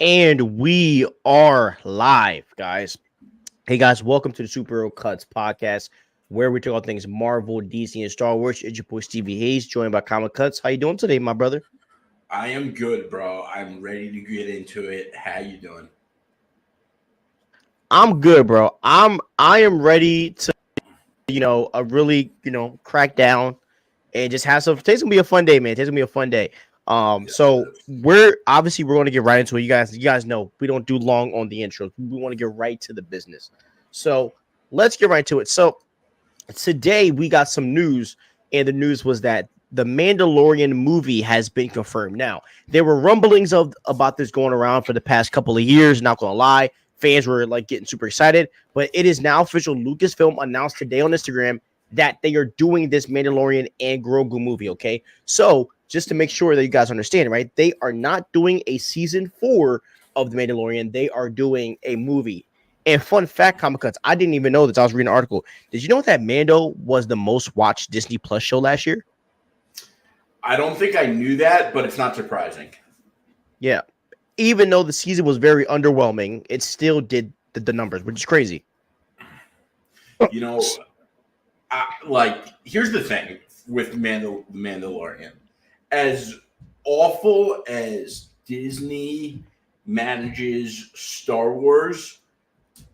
And we are live, guys. Hey, guys, welcome to the Superhero Cuts podcast, where we talk all things Marvel, DC, and Star Wars. It's your boy Stevie Hayes, joined by Comic Cuts. How you doing today, my brother? I am good, bro. I'm ready to get into it. How you doing? I'm good, bro. I am ready to, really, crack down and just have some. Today's gonna be a fun day, man. Today's gonna be a fun day. Yes, it So is. we're going to get right into it. You guys know we don't do long on the intros. We want to get right to the business. So let's get right to it. So today we got some news, and the news was that the Mandalorian movie has been confirmed. Now there were rumblings of about this going around for the past couple of years. Not gonna lie, fans were like getting super excited, but it is now official. Lucasfilm announced today on Instagram that they are doing this Mandalorian and Grogu movie. Okay, so just to make sure that you guys understand, right? They are not doing a season 4 of the Mandalorian. They are doing a movie. And fun fact, Comic Cuts, I didn't even know this. I was reading an article. Did you know that Mando was the most watched Disney Plus show last year? I don't think I knew that, but it's not surprising. Yeah. Even though the season was very underwhelming, it still did the numbers, which is crazy. You know, here's the thing with Mandalorian. As awful as Disney manages Star Wars,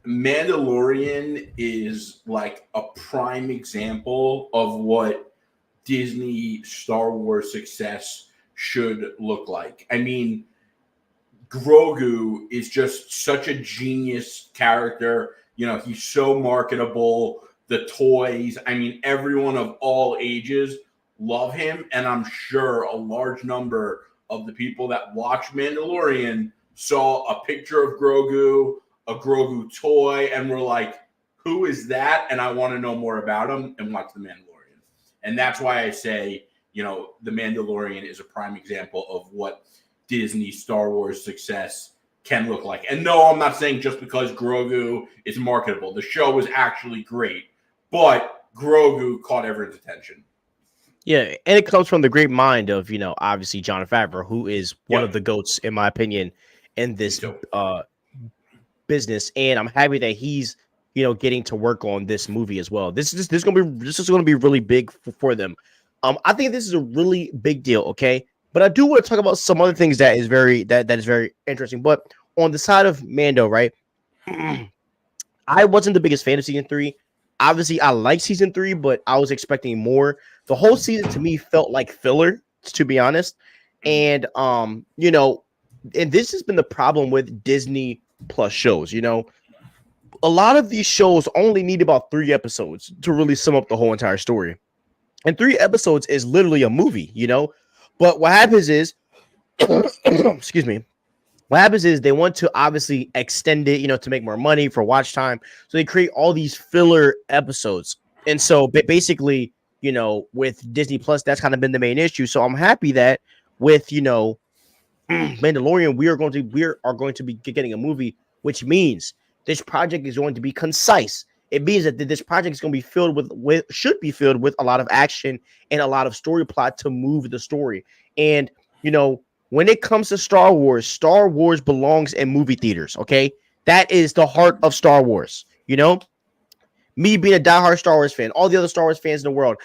Mandalorian is like a prime example of what Disney Star Wars success should look like. I mean, Grogu is just such a genius character. You know, he's so marketable. The toys, I mean, everyone of all ages love him. And I'm sure a large number of the people that watch Mandalorian saw a picture of Grogu, a Grogu toy, and were like, who is that? And I want to know more about him and watch The Mandalorian. And that's why I say, The Mandalorian is a prime example of what Disney Star Wars success can look like. And no, I'm not saying just because Grogu is marketable. The show was actually great, but Grogu caught everyone's attention. Yeah, and it comes from the great mind of, obviously Jon Favreau, who is one of Yep, the goats, in my opinion, in me this too. business. And I'm happy that he's, getting to work on this movie as well. This is gonna be really big for them. I think this is a really big deal, okay? But I do want to talk about some other things that is very interesting. But on the side of Mando, right? I wasn't the biggest fan of season 3. Obviously, I like season 3, but I was expecting more. The whole season to me felt like filler, to be honest. And and this has been the problem with Disney Plus shows. A lot of these shows only need about 3 episodes to really sum up the whole entire story. And 3 episodes is literally a movie. But what happens is, excuse me, what happens is they want to obviously extend it, to make more money for watch time. So they create all these filler episodes. And so basically, with Disney Plus, that's kind of been the main issue. So I'm happy that with, Mandalorian, we are going to be getting a movie, which means this project is going to be concise. It means that this project is going to be filled with should be filled with a lot of action and a lot of story plot to move the story. And when it comes to Star Wars belongs in movie theaters. Okay, that is the heart of Star Wars. Me being a diehard Star Wars fan, all the other Star Wars fans in the world,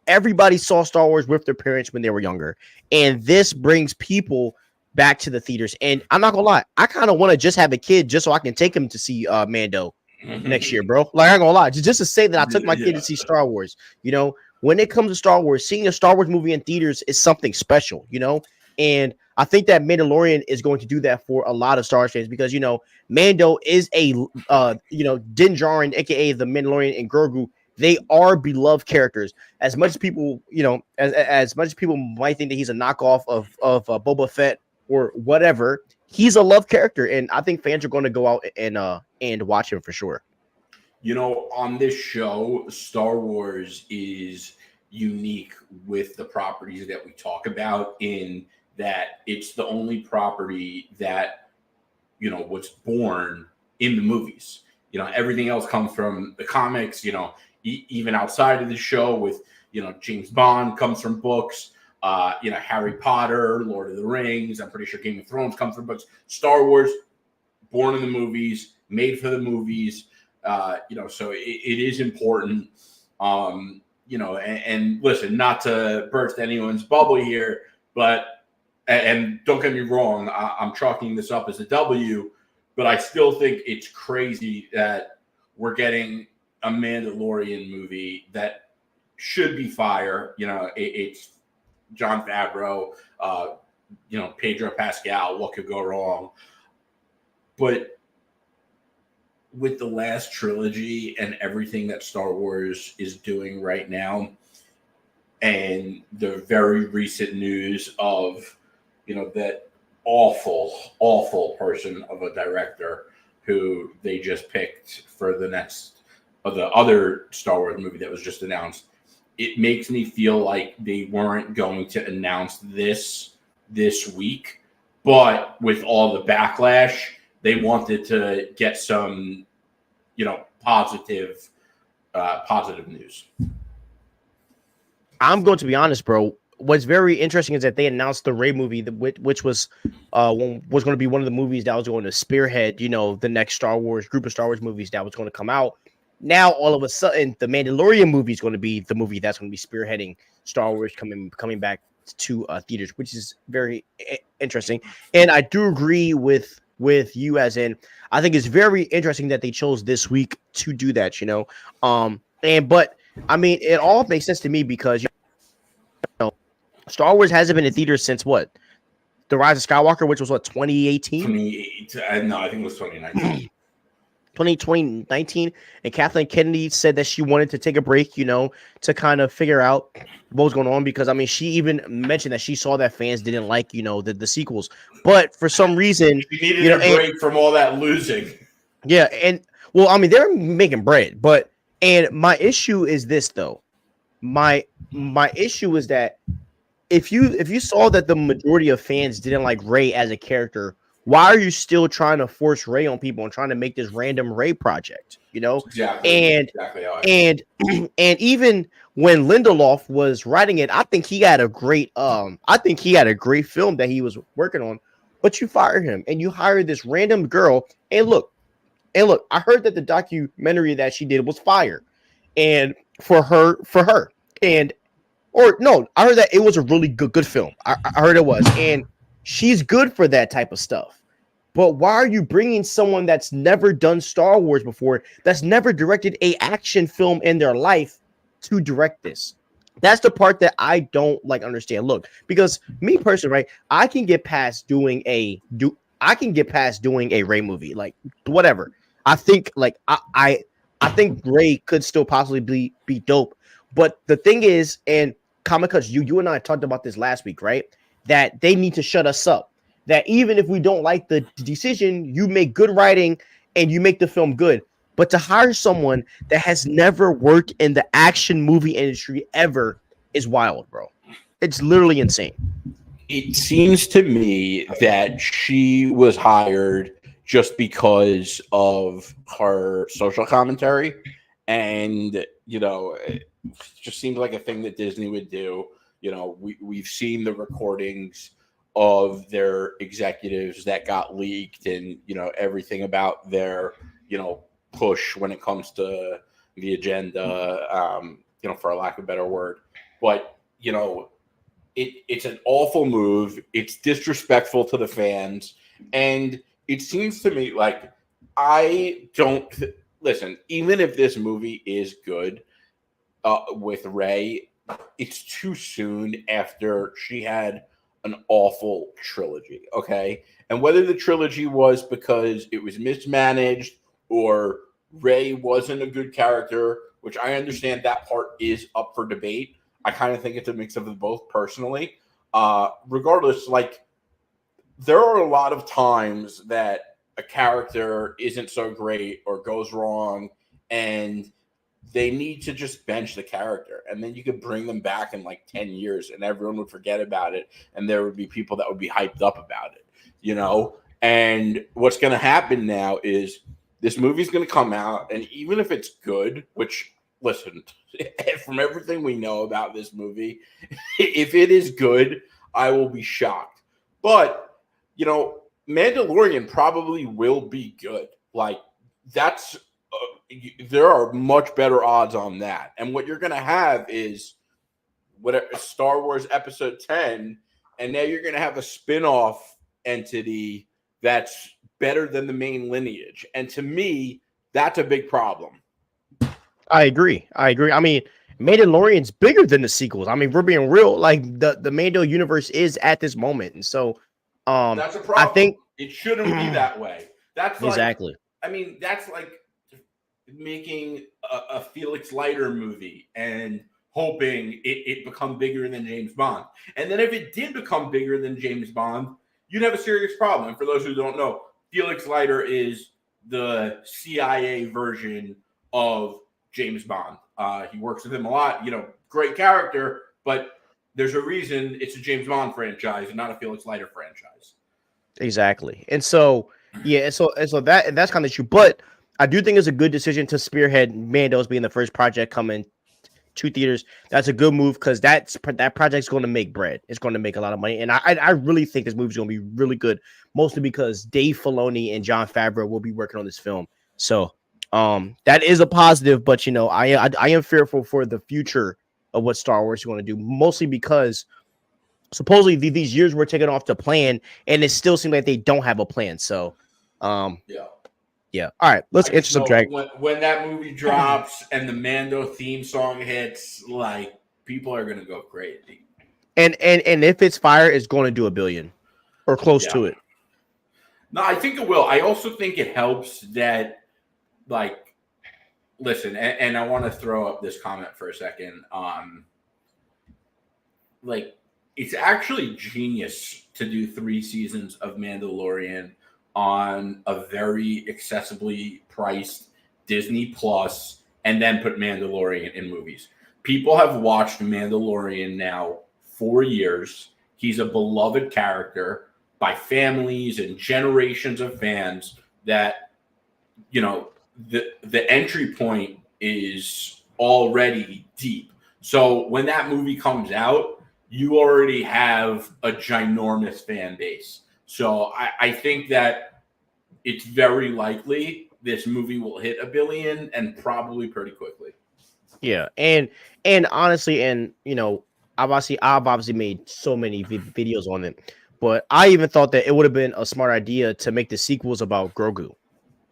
everybody saw Star Wars with their parents when they were younger, and this brings people back to the theaters. And I'm not gonna lie, I kind of want to just have a kid just so I can take him to see Mando next year, bro. Like, I'm gonna lie, just to say that I took my kid Yeah. to see Star Wars. When it comes to Star Wars, seeing a Star Wars movie in theaters is something special. And I think that Mandalorian is going to do that for a lot of Star Wars fans because Mando is a Din Djarin, aka the Mandalorian, and Grogu. They are beloved characters. As much as people, as much as people might think that he's a knockoff of Boba Fett or whatever, he's a loved character, and I think fans are going to go out and watch him for sure. On this show, Star Wars is unique with the properties that we talk about in that it's the only property that, was born in the movies. Everything else comes from the comics, even outside of the show with, James Bond comes from books. Harry Potter, Lord of the Rings. I'm pretty sure Game of Thrones come through books. Star Wars, born in the movies, made for the movies. So it is important. And listen, not to burst anyone's bubble here, but and don't get me wrong, I'm chalking this up as a W, but I still think it's crazy that we're getting a Mandalorian movie that should be fire. It's Jon Favreau, Pedro Pascal. What could go wrong? But with the last trilogy and everything that Star Wars is doing right now, and the very recent news of, that awful person of a director who they just picked for the next of the other Star Wars movie that was just announced, it makes me feel like they weren't going to announce this week, but with all the backlash, they wanted to get some, positive news. I'm going to be honest, bro. What's very interesting is that they announced the Rey movie, which was going to be one of the movies that was going to spearhead, the next group of Star Wars movies that was going to come out. Now, all of a sudden, the Mandalorian movie is going to be the movie that's going to be spearheading Star Wars coming back to theaters, which is very interesting. And I do agree with you, as in, I think it's very interesting that they chose this week to do that. But I mean, it all makes sense to me because Star Wars hasn't been in theaters since what? The Rise of Skywalker, which was what, 2018? 2018. No, I think it was 2019. 2019, and Kathleen Kennedy said that she wanted to take a break, to kind of figure out what was going on, because I mean, she even mentioned that she saw that fans didn't like, the sequels, but for some reason, she needed a break from all that losing. Yeah, and well, I mean, they're making bread, and my issue is this though. My issue is that if you saw that the majority of fans didn't like Rey as a character, why are you still trying to force Rey on people and trying to make this random Rey project? Exactly. And even when Lindelof was writing it, I think he had a great film that he was working on, but you fired him and you hired this random girl. And look, I heard that the documentary that she did was fire, and for her, I heard that it was a really good film. I heard it was, and she's good for that type of stuff. But why are you bringing someone that's never done Star Wars before, that's never directed a action film in their life, to direct this? That's the part that I don't understand. Look, because me personally, right, I can get past doing a Rey movie, whatever. I think I think Rey could still possibly be dope. But the thing is, and Comic Cuts, you and I talked about this last week, right? That they need to shut us up. That even if we don't like the decision, you make good writing and you make the film good. But to hire someone that has never worked in the action movie industry ever is wild, bro. It's literally insane. It seems to me that she was hired just because of her social commentary. And, it just seems like a thing that Disney would do. We've seen the recordings of their executives that got leaked, and everything about their push when it comes to the agenda, for a lack of a better word. But it's an awful move. It's disrespectful to the fans, and it seems to me like I don't listen. Even if this movie is good with Rey, it's too soon after she had an awful trilogy, okay? And whether the trilogy was because it was mismanaged or Rey wasn't a good character, which I understand that part is up for debate. I kind of think it's a mix of the both personally. Regardless, there are a lot of times that a character isn't so great or goes wrong, and they need to just bench the character, and then you could bring them back in 10 years and everyone would forget about it, and there would be people that would be hyped up about it, And what's going to happen now is this movie's going to come out, and even if it's good, which listen, from everything we know about this movie, if it is good, I will be shocked. But, you know, Mandalorian probably will be good. Like, that's, there are much better odds on that. And what you're going to have is whatever Star Wars Episode 10, and now you're going to have a spin-off entity that's better than the main lineage. And to me, that's a big problem. I agree. I mean, Mandalorian's bigger than the sequels. I mean, we're being real. Like the Mando universe is at this moment, and so that's a problem. I think it shouldn't be that way. That's like, exactly. I mean, that's like making a Felix Leiter movie and hoping it become bigger than James Bond. And then if it did become bigger than James Bond, you'd have a serious problem. And for those who don't know, Felix Leiter is the CIA version of James Bond. He works with him a lot, you know, great character, but there's a reason it's a James Bond franchise and not a Felix Leiter franchise. Exactly. And so, yeah, and so that's kind of true. But I do think it's a good decision to spearhead Mando's being the first project coming to theaters. That's a good move because that project's going to make bread. It's going to make a lot of money. And I really think this movie's going to be really good, mostly because Dave Filoni and Jon Favreau will be working on this film. So that is a positive, but you know, I am fearful for the future of what Star Wars is going to do, mostly because supposedly these years were taken off to plan, and it still seems like they don't have a plan. So, yeah. All right, let's enter some drag. When that movie drops and the Mando theme song hits, like people are gonna go crazy. And if it's fire, it's going to do $1 billion or close to it. No, I think it will. I also think it helps that, like, listen, and I want to throw up this comment for a second. Like, it's actually genius to do 3 seasons of Mandalorian on a very accessibly priced Disney Plus, and then put Mandalorian in movies. People have watched Mandalorian now 4 years. He's a beloved character by families and generations of fans that, you know, the entry point is already deep. So when that movie comes out, you already have a ginormous fan base. So I think that it's very likely this movie will hit $1 billion, and probably pretty quickly. Yeah, and honestly, and you know, I've obviously made so many videos on it, but I even thought that it would have been a smart idea to make the sequels about Grogu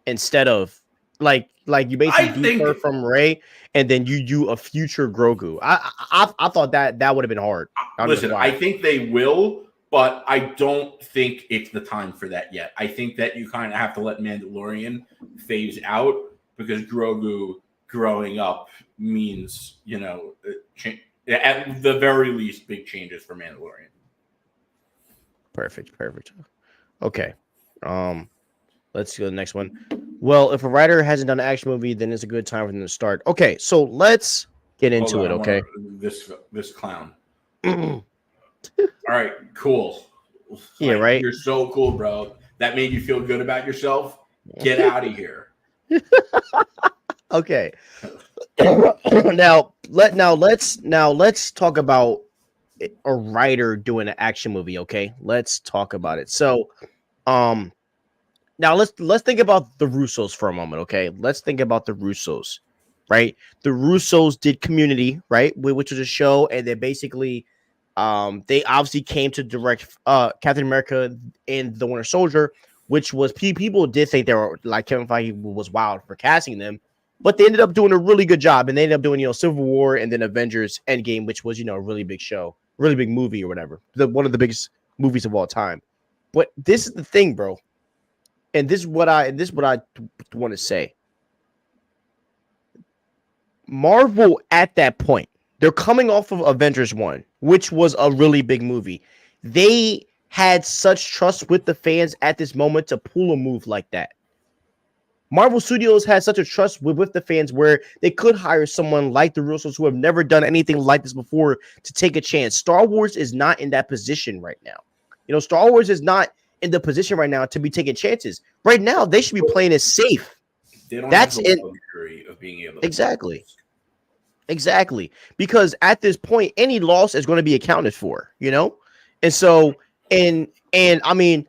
instead of like you basically defer from Rey, and then you do a future Grogu. I thought that would have been hard. Listen, I think they will, but I don't think it's the time for that yet. I think that you kind of have to let Mandalorian phase out, because Grogu growing up means, you know, at the very least, big changes for Mandalorian. Perfect. Okay. Let's go to the next one. Well, if a writer hasn't done an action movie, then it's a good time for them to start. Okay, so let's get into it. Okay. This clown. All right, cool. Yeah, right. You're so cool, bro. That made you feel good about yourself. Get out of here. Okay. Now let's talk about a writer doing an action movie. Okay, let's talk about it. So, now let's think about the Russos for a moment. Okay, let's think about the Russos. Right, the Russos did Community, right, which was a show, and they basically, they obviously came to direct Captain America and the Winter Soldier, which was people did think they were like Kevin Feige was wild for casting them, but they ended up doing a really good job, and they ended up doing, you know, Civil War and then Avengers Endgame, which was, you know, a really big show, really big movie or whatever, one of the biggest movies of all time. But this is the thing, bro, and this is what I want to say. Marvel at that point, they're coming off of Avengers 1, which was a really big movie. They had such trust with the fans at this moment to pull a move like that. Marvel Studios had such a trust with the fans where they could hire someone like the Russos who have never done anything like this before to take a chance. Star Wars is not in that position right now. You know, Star Wars is not in the position right now to be taking chances. Right now, they should be playing it safe. They don't have the luxury of being able to exactly. Exactly. Because at this point, any loss is going to be accounted for, you know? And so, and I mean,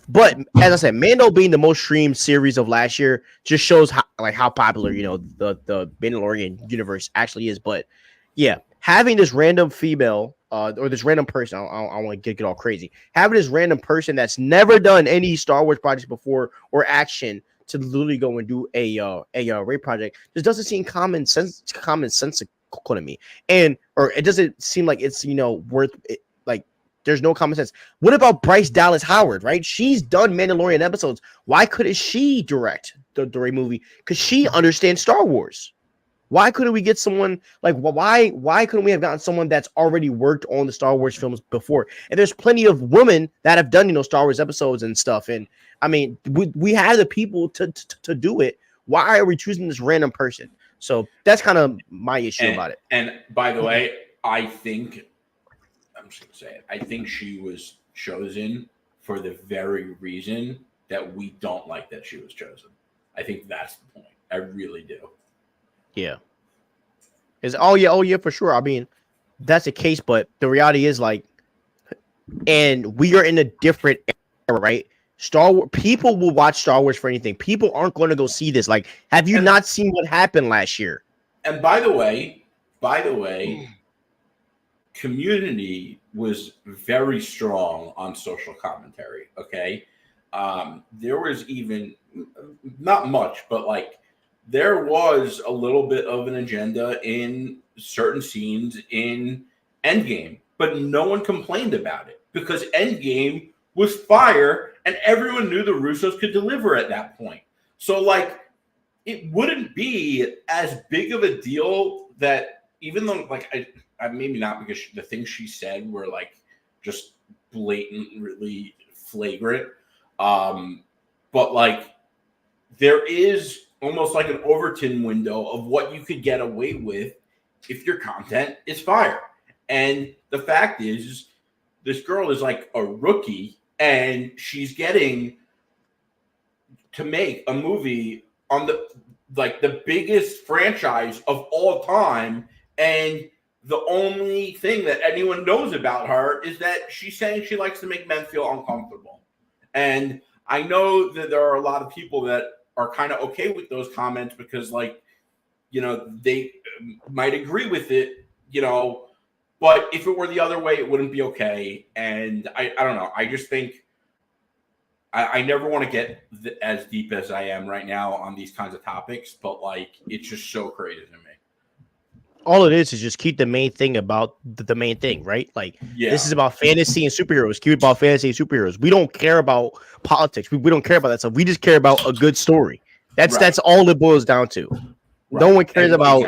but as I said, Mando being the most streamed series of last year just shows how popular, the Mandalorian universe actually is. But yeah, having this random female or this random person, I want to get all crazy. Having this random person that's never done any Star Wars projects before or action to literally go and do a raid project just doesn't seem common sensical to me, and or it doesn't seem like it's worth it. Like there's no common sense. What about Bryce Dallas Howard? Right, she's done Mandalorian episodes. Why couldn't she direct the raid movie? Because she understands Star Wars. Why couldn't we get someone like why couldn't we have gotten someone that's already worked on the Star Wars films before? And there's plenty of women that have done Star Wars episodes and stuff. And I mean, we have the people to do it. Why are we choosing this random person? So that's kind of my issue about it. And by the way, I'm just gonna say it. I think she was chosen for the very reason that we don't like that she was chosen. I think that's the point. I really do. Yeah. Oh yeah, for sure. I mean, that's the case, but the reality is and we are in a different era, right? Star Wars people will watch Star Wars for anything. People aren't going to go see this. Like, have you not seen what happened last year? And by the way, Community was very strong on social commentary. Okay. There was even not much, but there was a little bit of an agenda in certain scenes in Endgame, but no one complained about it because Endgame was fire and everyone knew the Russos could deliver at that point. So it wouldn't be as big of a deal that even though I maybe not because the things she said were just blatantly flagrant. But there is almost like an Overton window of what you could get away with if your content is fire. And the fact is, this girl is a rookie and she's getting to make a movie on the biggest franchise of all time. And the only thing that anyone knows about her is that she's saying she likes to make men feel uncomfortable. And I know that there are a lot of people that are kind of okay with those comments because they might agree with it, but if it were the other way, it wouldn't be okay. And I don't know. I just think I never want to get as deep as I am right now on these kinds of topics, but it's just so crazy to me. All it is just keep the main thing about the main thing, right? This is about fantasy and superheroes. Keep it about fantasy and superheroes. We don't care about politics. We don't care about that stuff. We just care about a good story. That's all it boils down to. Right. No one cares about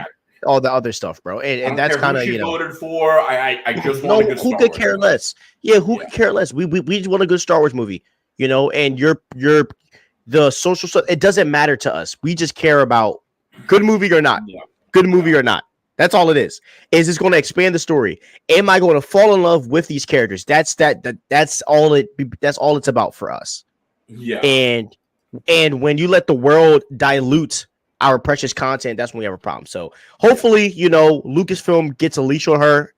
all the other stuff, bro. And that's kind of voted for. I just want a good who could care less? Yeah, who could care less? We just want a good Star Wars movie, and you're the social stuff. It doesn't matter to us. We just care about good movie or not. Yeah. Good movie or not. That's all it is. Is this going to expand the story? Am I going to fall in love with these characters? That's all it's about for us. Yeah. And when you let the world dilute our precious content, that's when we have a problem. So hopefully, Lucasfilm gets a leash on her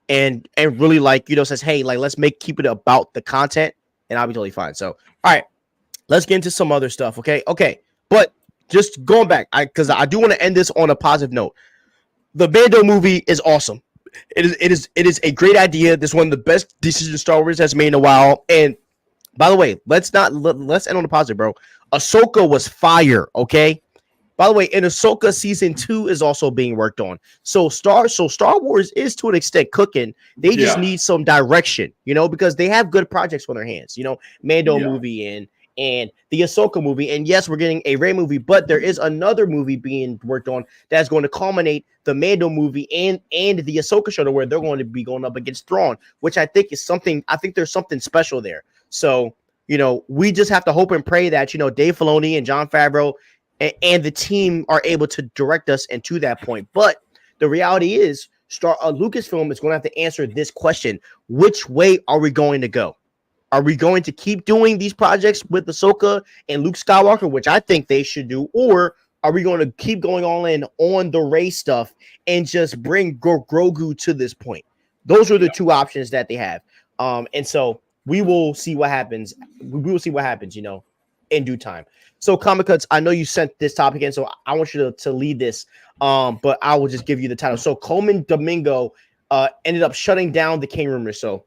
and really says, hey, let's keep it about the content, and I'll be totally fine. So all right, let's get into some other stuff. Okay. But just going back, because I do want to end this on a positive note. The Mando movie is awesome. It is a great idea. This is one of the best decisions Star Wars has made in a while. And by the way, let's end on a positive, bro. Ahsoka was fire. Okay. By the way, in Ahsoka season 2 is also being worked on. So Star Wars is to an extent cooking. They just need some direction, because they have good projects on their hands. Mando movie and the Ahsoka movie. And yes, we're getting a Rey movie, but there is another movie being worked on that's going to culminate the Mando movie and the Ahsoka show, where they're going to be going up against Thrawn, which I think is something. I think there's something special there. So, we just have to hope and pray that, Dave Filoni and Jon Favreau and the team are able to direct us into that point. But the reality is, Lucasfilm is going to have to answer this question: which way are we going to go? Are we going to keep doing these projects with Ahsoka and Luke Skywalker, which I think they should do, or are we going to keep going all in on the race stuff and just bring Grogu to this point? Those are the two options that they have. And so we will see what happens. We will see what happens, in due time. So Comic Cuts, I know you sent this topic in, so I want you to lead this. But I will just give you the title. So Coleman Domingo ended up shutting down the Kane rumors. So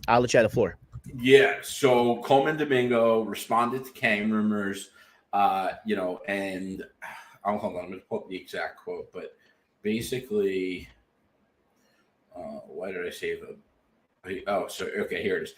I'll let you have the floor. Yeah. So Coleman Domingo responded to Kane rumors, and hold on, I'm going to pull up the exact quote, but basically, why did I say the? Oh, so okay, here it is.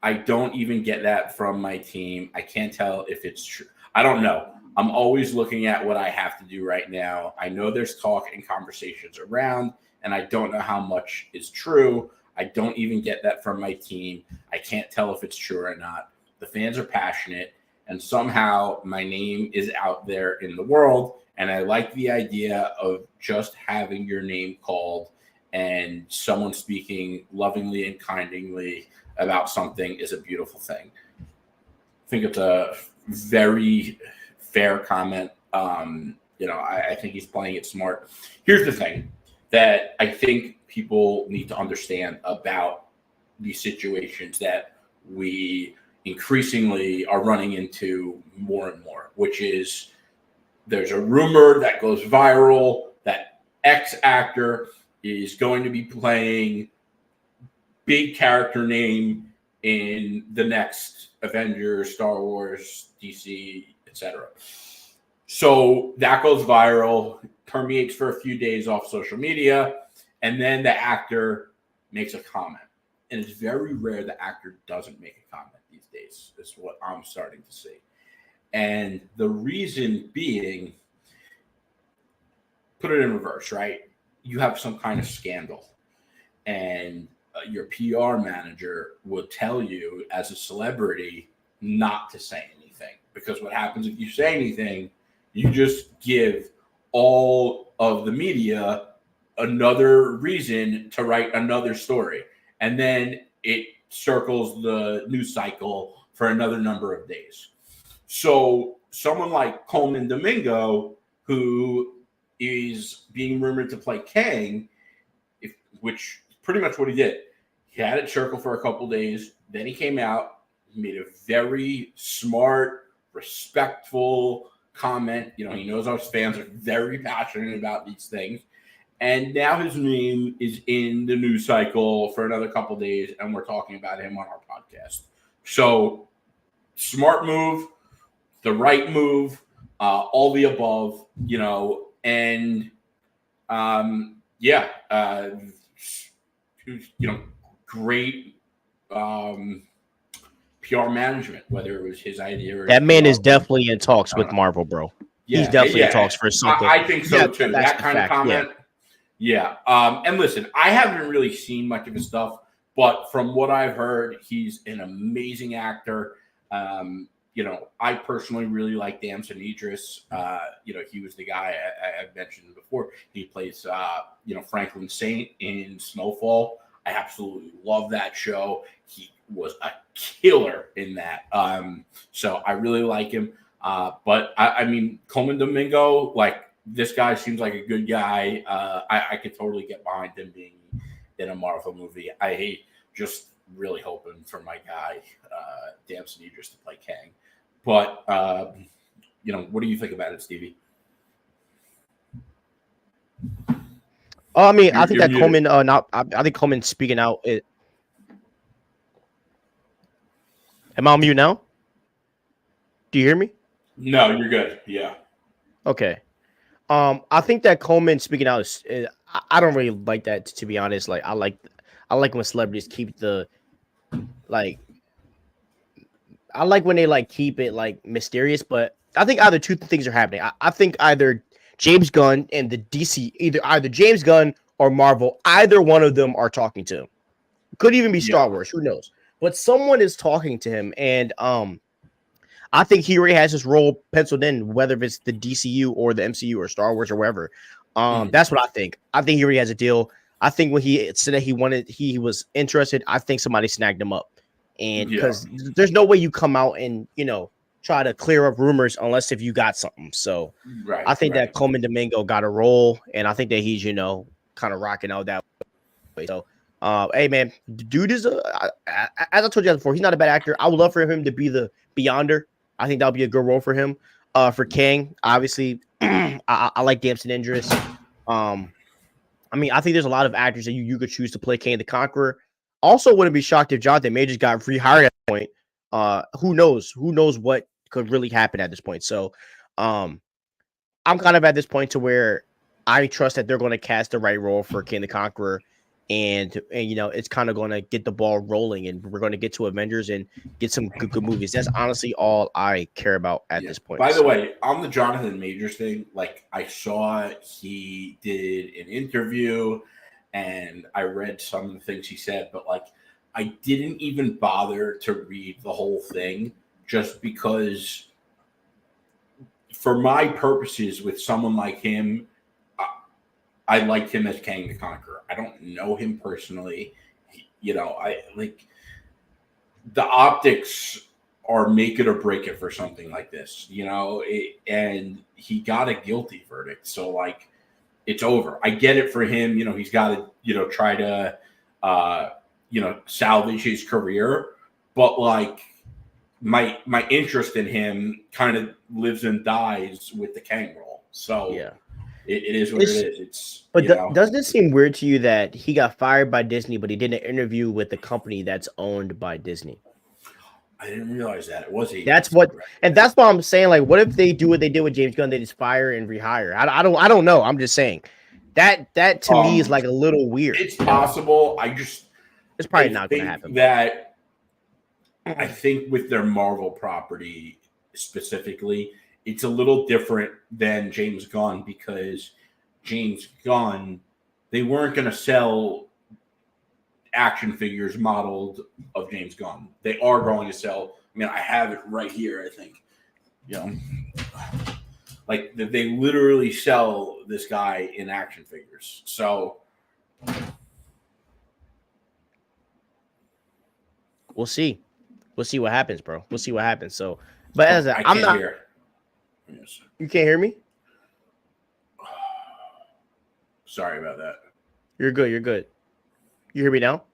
I don't even get that from my team. I can't tell if it's true. I don't know. I'm always looking at what I have to do right now. I know there's talk and conversations around, and I don't know how much is true. I don't even get that from my team. I can't tell if it's true or not. The fans are passionate, and somehow my name is out there in the world, and I like the idea of just having your name called and someone speaking lovingly and kindly about something is a beautiful thing. I think it's a very fair comment. I think he's playing it smart. Here's the thing that I think people need to understand about these situations that we increasingly are running into more and more, which is there's a rumor that goes viral that X actor is going to be playing big character name in the next Avengers, Star Wars, DC, etc. So that goes viral, permeates for a few days off social media, and then the actor makes a comment. And it's very rare the actor doesn't make a comment these days. Is what I'm starting to see. And the reason being, put it in reverse, right? You have some kind of scandal, and your PR manager will tell you as a celebrity not to say anything, because what happens if you say anything, you just give all of the media another reason to write another story, and then it circles the news cycle for another number of days. So someone like Coleman Domingo, who is being rumored to play Kang, which is pretty much what he did. He had it circle for a couple days. Then he came out, he made a very smart, respectful comment. He knows our fans are very passionate about these things. And now his name is in the news cycle for another couple days, and we're talking about him on our podcast. So smart move, the right move, all the above, and great PR management, whether it was his idea or that man is PR, definitely in talks with Marvel, bro. Yeah, he's definitely in talks for something. I think so too. That kind of comment. Yeah. And listen, I haven't really seen much of his stuff, but from what I've heard, he's an amazing actor. I personally really like Damson Idris. He was the guy I mentioned before. He plays, Franklin Saint in Snowfall. I absolutely love that show. He was a killer in that. So I really like him. But I mean, Coleman Domingo, this guy seems like a good guy. I could totally get behind him being in a Marvel movie. I just really hoping for my guy, Damson Idris, to play Kang. But, what do you think about it, Stevie? I mean, I think that Coleman, I think Coleman speaking out. Am I on mute now? Do you hear me? No, you're good. Yeah. Okay. I think that Coleman speaking out is I don't really like that, to be honest. I like when celebrities keep I like when they keep it mysterious, but I think either two things are happening. I think either James Gunn and the DC, either James Gunn or Marvel, either one of them are talking to him. Could even be Star Wars, who knows? But someone is talking to him, and I think he already has his role penciled in, whether it's the DCU or the MCU or Star Wars or wherever. That's what I think. I think he already has a deal. I think when he said that he was interested, I think somebody snagged him up. And because there's no way you come out and, try to clear up rumors unless if you got something. So I think that Coleman Domingo got a role, and I think that he's kind of rocking out that way. So, hey man, dude is as I told you before, he's not a bad actor. I would love for him to be the Beyonder. I think that would be a good role for him. For Kang, obviously, I like Damson Idris. I mean, I think there's a lot of actors that you could choose to play Kang the Conqueror. Also, wouldn't be shocked if Jonathan Majors got rehired at that point. Who knows? Who knows what could really happen at this point? So, I'm kind of at this point to where I trust that they're going to cast the right role for King the Conqueror, and it's kind of going to get the ball rolling, and we're going to get to Avengers and get some good movies. That's honestly all I care about at this point. By the way, on the Jonathan Majors thing, like I saw he did an interview, and I read some of the things he said, but like I didn't even bother to read the whole thing just because. For my purposes, with someone like him, I like him as Kang the Conqueror. I don't know him personally. I like the optics are make it or break it for something like this, and he got a guilty verdict. So, like, it's over. I get it for him. He's got to, try to, salvage his career. But, like, my interest in him kind of lives and dies with the Kang role. So yeah, it is what it is. Doesn't it seem weird to you that he got fired by Disney, but he did an interview with the company that's owned by Disney? I didn't realize that it was. That's what I'm saying. Like, what if they do what they did with James Gunn? They just fire and rehire. I don't know. I'm just saying that to me is like a little weird. It's possible. It's probably not going to happen. That I think with their Marvel property specifically, it's a little different than James Gunn, because James Gunn, they weren't going to sell action figures modeled of James Gunn. They are going to sell. I mean, I have it right here, I think. Like they literally sell this guy in action figures. So we'll see. We'll see what happens, bro. We'll see what happens. So, but I'm not here. Yes. You can't hear me? Sorry about that. You're good. You're good. You hear me now?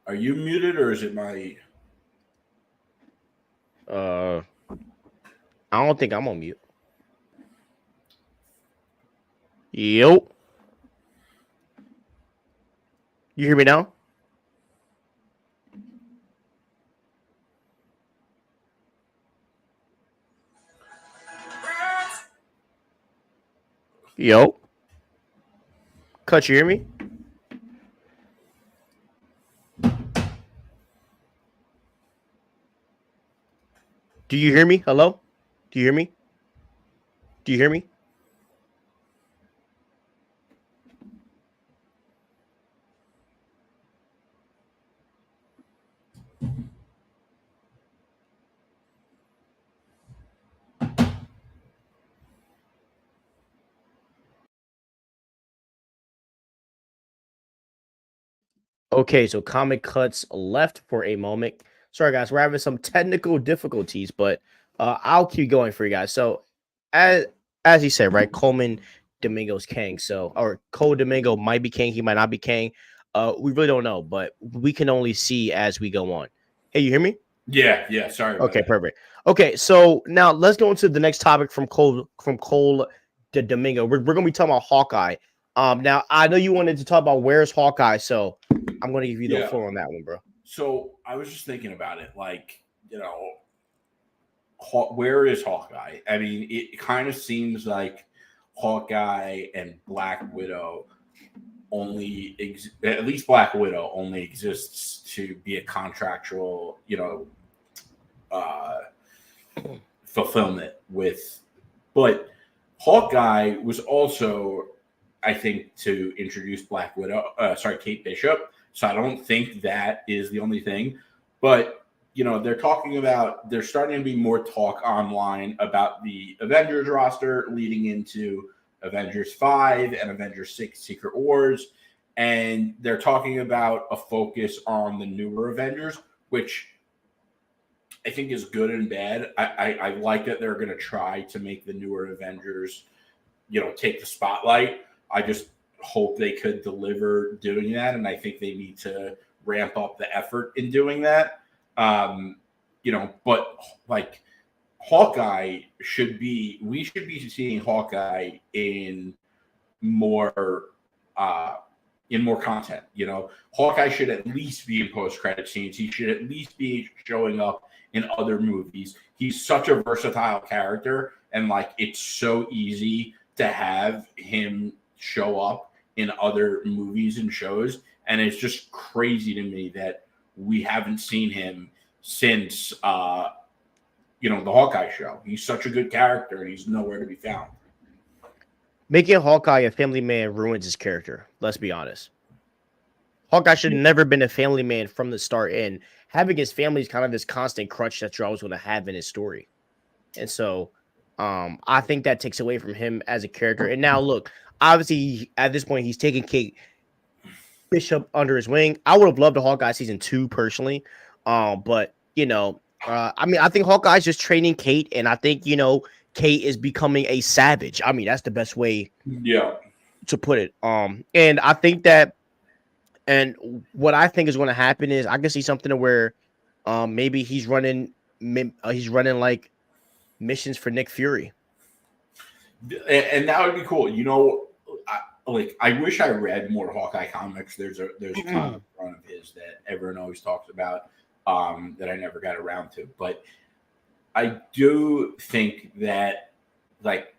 Are you muted, or is it my? I don't think I'm on mute. Yo. You hear me now? Yo. Cut, you hear me? Do you hear me? Hello? Do you hear me? Do you hear me? Okay, so Comic Cuts left for a moment. Sorry, guys, we're having some technical difficulties, but I'll keep going for you guys. So, as he said, right, Coleman Domingo's Kang. So, or Cole Domingo might be Kang, he might not be Kang. We really don't know, but we can only see as we go on. Hey, you hear me? Yeah. Sorry. Okay, perfect. Okay, so now let's go into the next topic from Cole to Domingo. We're gonna be talking about Hawkeye. Now I know you wanted to talk about where's Hawkeye, so I'm gonna give you the floor on that one, bro. So I was just thinking about it, like, where is Hawkeye? I mean, it kind of seems like Hawkeye and Black Widow at least Black Widow only exists to be a contractual, fulfillment with, but Hawkeye was also, I think, to introduce Black Widow, Kate Bishop. So I don't think that is the only thing, but they're starting to be more talk online about the Avengers roster leading into Avengers 5 and Avengers 6 Secret Wars. And they're talking about a focus on the newer Avengers, which I think is good and bad. I like that they're going to try to make the newer Avengers, take the spotlight. I just hope they could deliver doing that, and I think they need to ramp up the effort in doing that. But like Hawkeye we should be seeing Hawkeye more uh in more content. Hawkeye should at least be in post-credit scenes. He should at least be showing up in other movies. He's such a versatile character, and like it's so easy to have him show up in other movies and shows, and it's just crazy to me that we haven't seen him since the Hawkeye show. He's such a good character, and he's nowhere to be found. Making Hawkeye a family man ruins his character. Let's be honest. Hawkeye should have never been a family man from the start, and having his family is kind of this constant crutch that you're always going to have in his story. And so I think that takes away from him as a character. And now, look, obviously, at this point, he's taking Kate Bishop under his wing. I would have loved a Hawkeye season 2 personally. But, I think Hawkeye's just training Kate, and I think, Kate is becoming a savage. I mean, that's the best way to put it. And I think that, and what I think is going to happen is I can see something where maybe he's running like missions for Nick Fury. And that would be cool. I wish I read more Hawkeye comics. There's a comic run of his that everyone always talks about that I never got around to. But I do think that, like,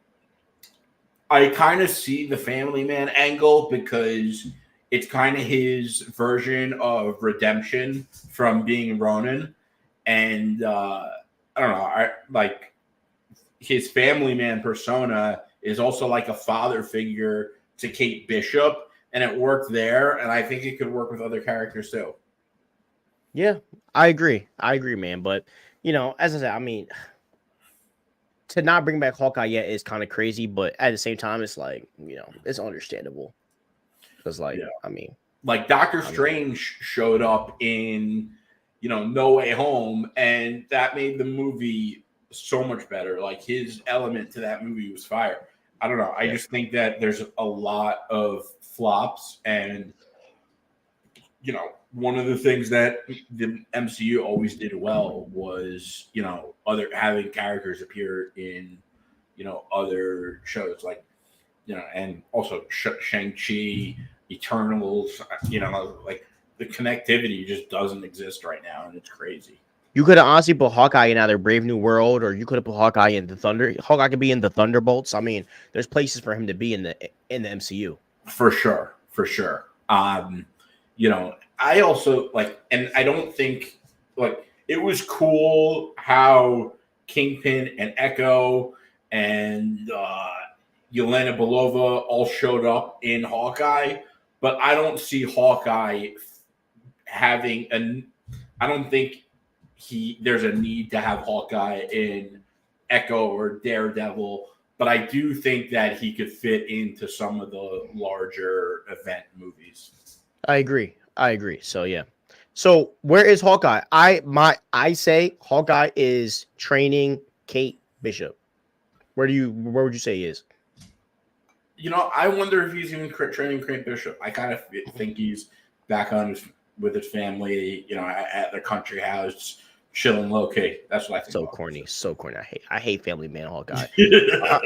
I kind of see the family man angle because it's kind of his version of redemption from being Ronin. And I don't know, his family man persona is also like a father figure to Kate Bishop, and it worked there. And I think it could work with other characters too. Yeah, I agree, man. But, as I said, I mean, to not bring back Hawkeye yet is kind of crazy, but at the same time, it's like, it's understandable. Because, Doctor Strange showed up in, No Way Home, and that made the movie so much better. Like, his element to that movie was fire. I don't know. I just think that there's a lot of flops, and, one of the things that the MCU always did well was, having characters appear in, other shows, like, and also Shang-Chi, Eternals, like the connectivity just doesn't exist right now, and it's crazy. You could have honestly put Hawkeye in either Brave New World, or you could have put Hawkeye in the Thunder. Hawkeye could be in the Thunderbolts. I mean, there's places for him to be in the MCU. For sure. I also and I don't think it was cool how Kingpin and Echo and Yelena Belova all showed up in Hawkeye, but I don't see Hawkeye having I don't think there's a need to have Hawkeye in Echo or Daredevil, but I do think that he could fit into some of the larger event movies. I agree. So yeah. So where is Hawkeye? I say Hawkeye is training Kate Bishop. Where would you say he is? I wonder if he's even training Kate Bishop. I kind of think he's back with his family, at their country house, chilling low key. That's what I think. So corny. I hate Family Man Hawkeye.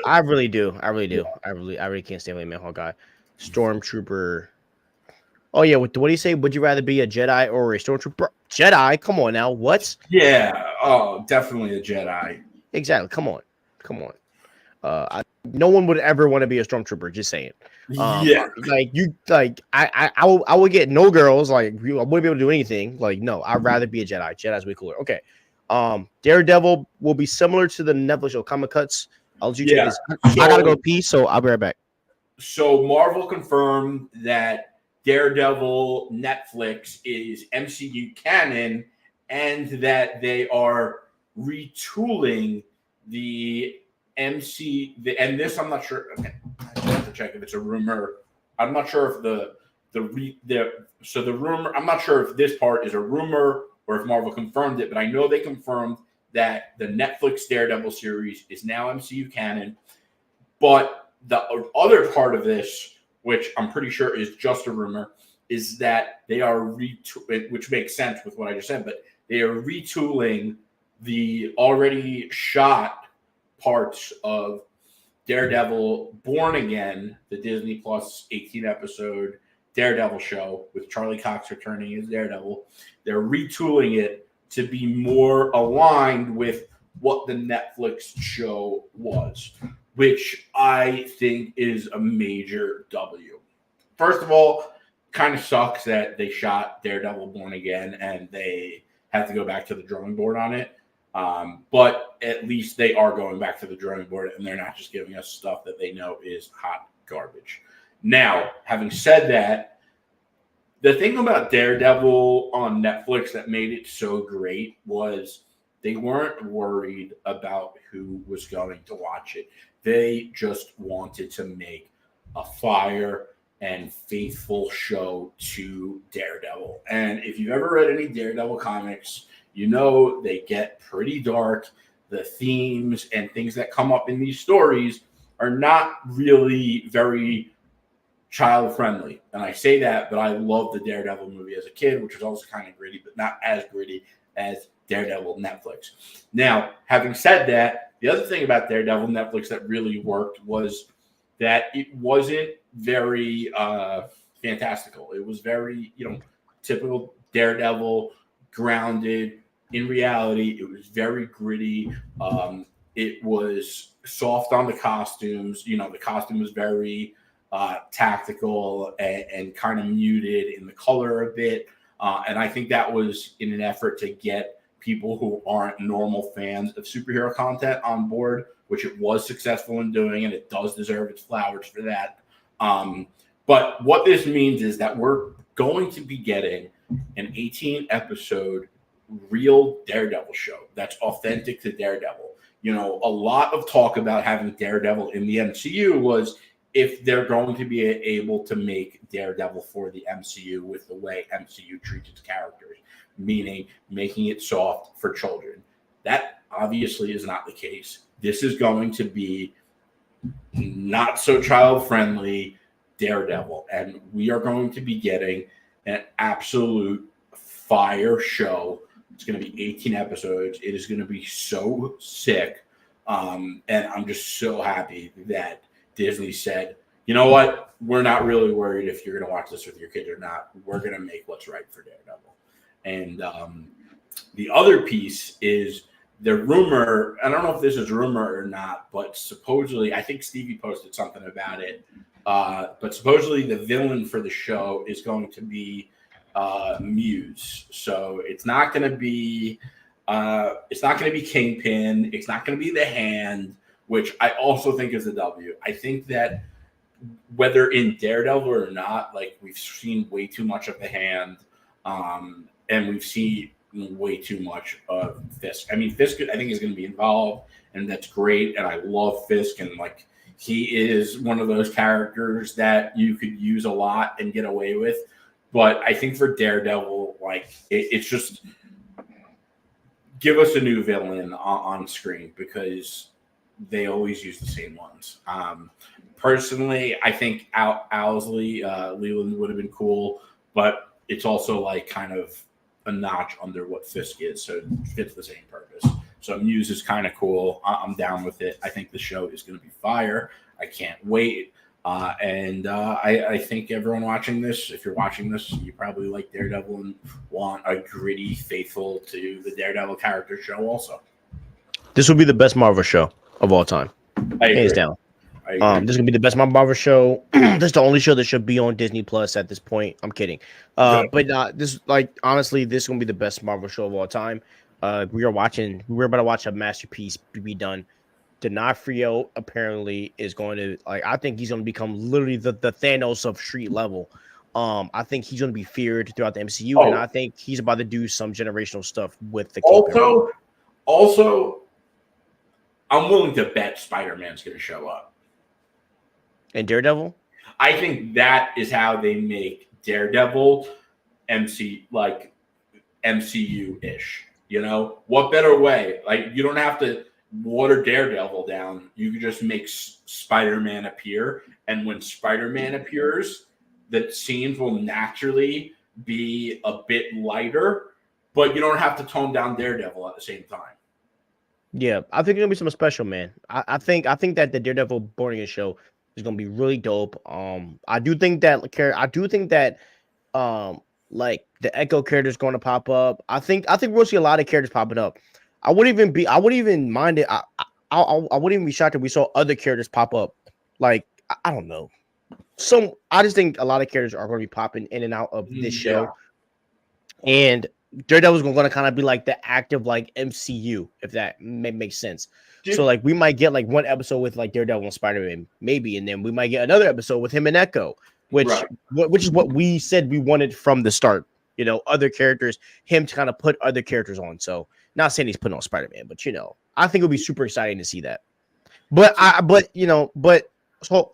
I really do. I really can't stand Family Man Hawkeye. Stormtrooper. Oh yeah, what do you say? Would you rather be a Jedi or a Stormtrooper? Jedi? Come on now. What? Yeah. Oh, definitely a Jedi. Exactly. Come on. No one would ever want to be a Stormtrooper. Just saying. I would get no girls. I wouldn't be able to do anything. No, I'd rather be a Jedi. Jedi's way cooler. Okay. Daredevil will be similar to the Netflix show Comic Cuts. I'll let you take this. I gotta go pee, so I'll be right back. So Marvel confirmed that Daredevil Netflix is MCU canon, and that they are retooling the and this I'm not sure. Okay, I have to check if it's a rumor. I'm not sure if the rumor. I'm not sure if this part is a rumor or if Marvel confirmed it, but I know they confirmed that the Netflix Daredevil series is now MCU canon. But the other part of this, which I'm pretty sure is just a rumor, is that they are which makes sense with what I just said, but they are retooling the already shot parts of Daredevil Born Again, the Disney Plus 18 episode Daredevil show with Charlie Cox returning as Daredevil. They're retooling it to be more aligned with what the Netflix show was, which I think is a major W. First of all, kind of sucks that they shot Daredevil Born Again and they have to go back to the drawing board on it. But at least they are going back to the drawing board and they're not just giving us stuff that they know is hot garbage. Now, having said that, the thing about Daredevil on Netflix that made it so great was they weren't worried about who was going to watch it. They just wanted to make a fire and faithful show to Daredevil. And if you've ever read any Daredevil comics, you know they get pretty dark. The themes and things that come up in these stories are not really very child-friendly. And I say that, but I love the Daredevil movie as a kid, which was also kind of gritty, but not as gritty as Daredevil Netflix. Now, having said that, the other thing about Daredevil Netflix that really worked was that it wasn't very fantastical. It was very, typical Daredevil, grounded in reality. It was very gritty. It was soft on the costumes. The costume was very tactical and kind of muted in the color a bit. And I think that was in an effort to get people who aren't normal fans of superhero content on board, which it was successful in doing, and it does deserve its flowers for that. But what this means is that we're going to be getting an 18-episode real Daredevil show that's authentic to Daredevil. A lot of talk about having Daredevil in the MCU was if they're going to be able to make Daredevil for the MCU with the way MCU treats its characters, meaning making it soft for children. That obviously is not the case. This is going to be not so child-friendly Daredevil, and we are going to be getting an absolute fire show. It's going to be 18 episodes. It is going to be so sick, and I'm just so happy that Disney said, you know what? We're not really worried if you're going to watch this with your kids or not. We're going to make what's right for Daredevil. And the other piece is the rumor. I don't know if this is rumor or not, but supposedly, I think Stevie posted something about it. But supposedly the villain for the show is going to be Muse. So it's not going to be Kingpin. It's not going to be the Hand, which I also think is a W. I think that whether in Daredevil or not, like we've seen way too much of the Hand, and we've seen way too much of Fisk. I mean, Fisk, I think, is going to be involved, and that's great. And I love Fisk, and like he is one of those characters that you could use a lot and get away with. But I think for Daredevil, like it's just give us a new villain on screen because they always use the same ones. Personally, I think Owsley Leland would have been cool, but it's also like kind of a notch under what Fisk is, so it fits the same purpose. So Muse is kind of cool. I'm down with it. I think the show is going to be fire. I can't wait. I think everyone watching this, if you're watching this, you probably like Daredevil and want a gritty, faithful to the Daredevil character show also. This will be the best Marvel show of all time. Hands down. This is gonna be the best Marvel show. This is the only show that should be on Disney Plus at this point. I'm kidding. But this, like, honestly, this is gonna be the best Marvel show of all time. We're about to watch a masterpiece be done. D'Onofrio apparently is going to, like, I think he's going to become literally the Thanos of street level. I think he's going to be feared throughout the MCU, and I think he's about to do some generational stuff with the Also, I'm willing to bet Spider-Man's going to show up. And Daredevil? I think that is how they make Daredevil MCU-ish. You know, what better way? Like, you don't have to water Daredevil down. You can just make Spider-Man appear. And when Spider-Man appears, the scenes will naturally be a bit lighter, but you don't have to tone down Daredevil at the same time. Yeah, I think it's gonna be something special, man. I think that the Daredevil Born Again show is gonna be really dope. I do think that like the Echo character is going to pop up. I think we'll see a lot of characters popping up. I wouldn't even mind it. I wouldn't even be shocked if we saw other characters pop up. Like I don't know. I just think a lot of characters are going to be popping in and out of this show, and Daredevil's going to kind of be like the active like MCU, if that makes sense. So like we might get like one episode with like Daredevil and Spider-Man, maybe, and then we might get another episode with him and Echo, which is what we said we wanted from the start. You know, other characters, him to kind of put other characters on. So not saying he's putting on Spider-Man, but you know, I think it'll be super exciting to see that. But hold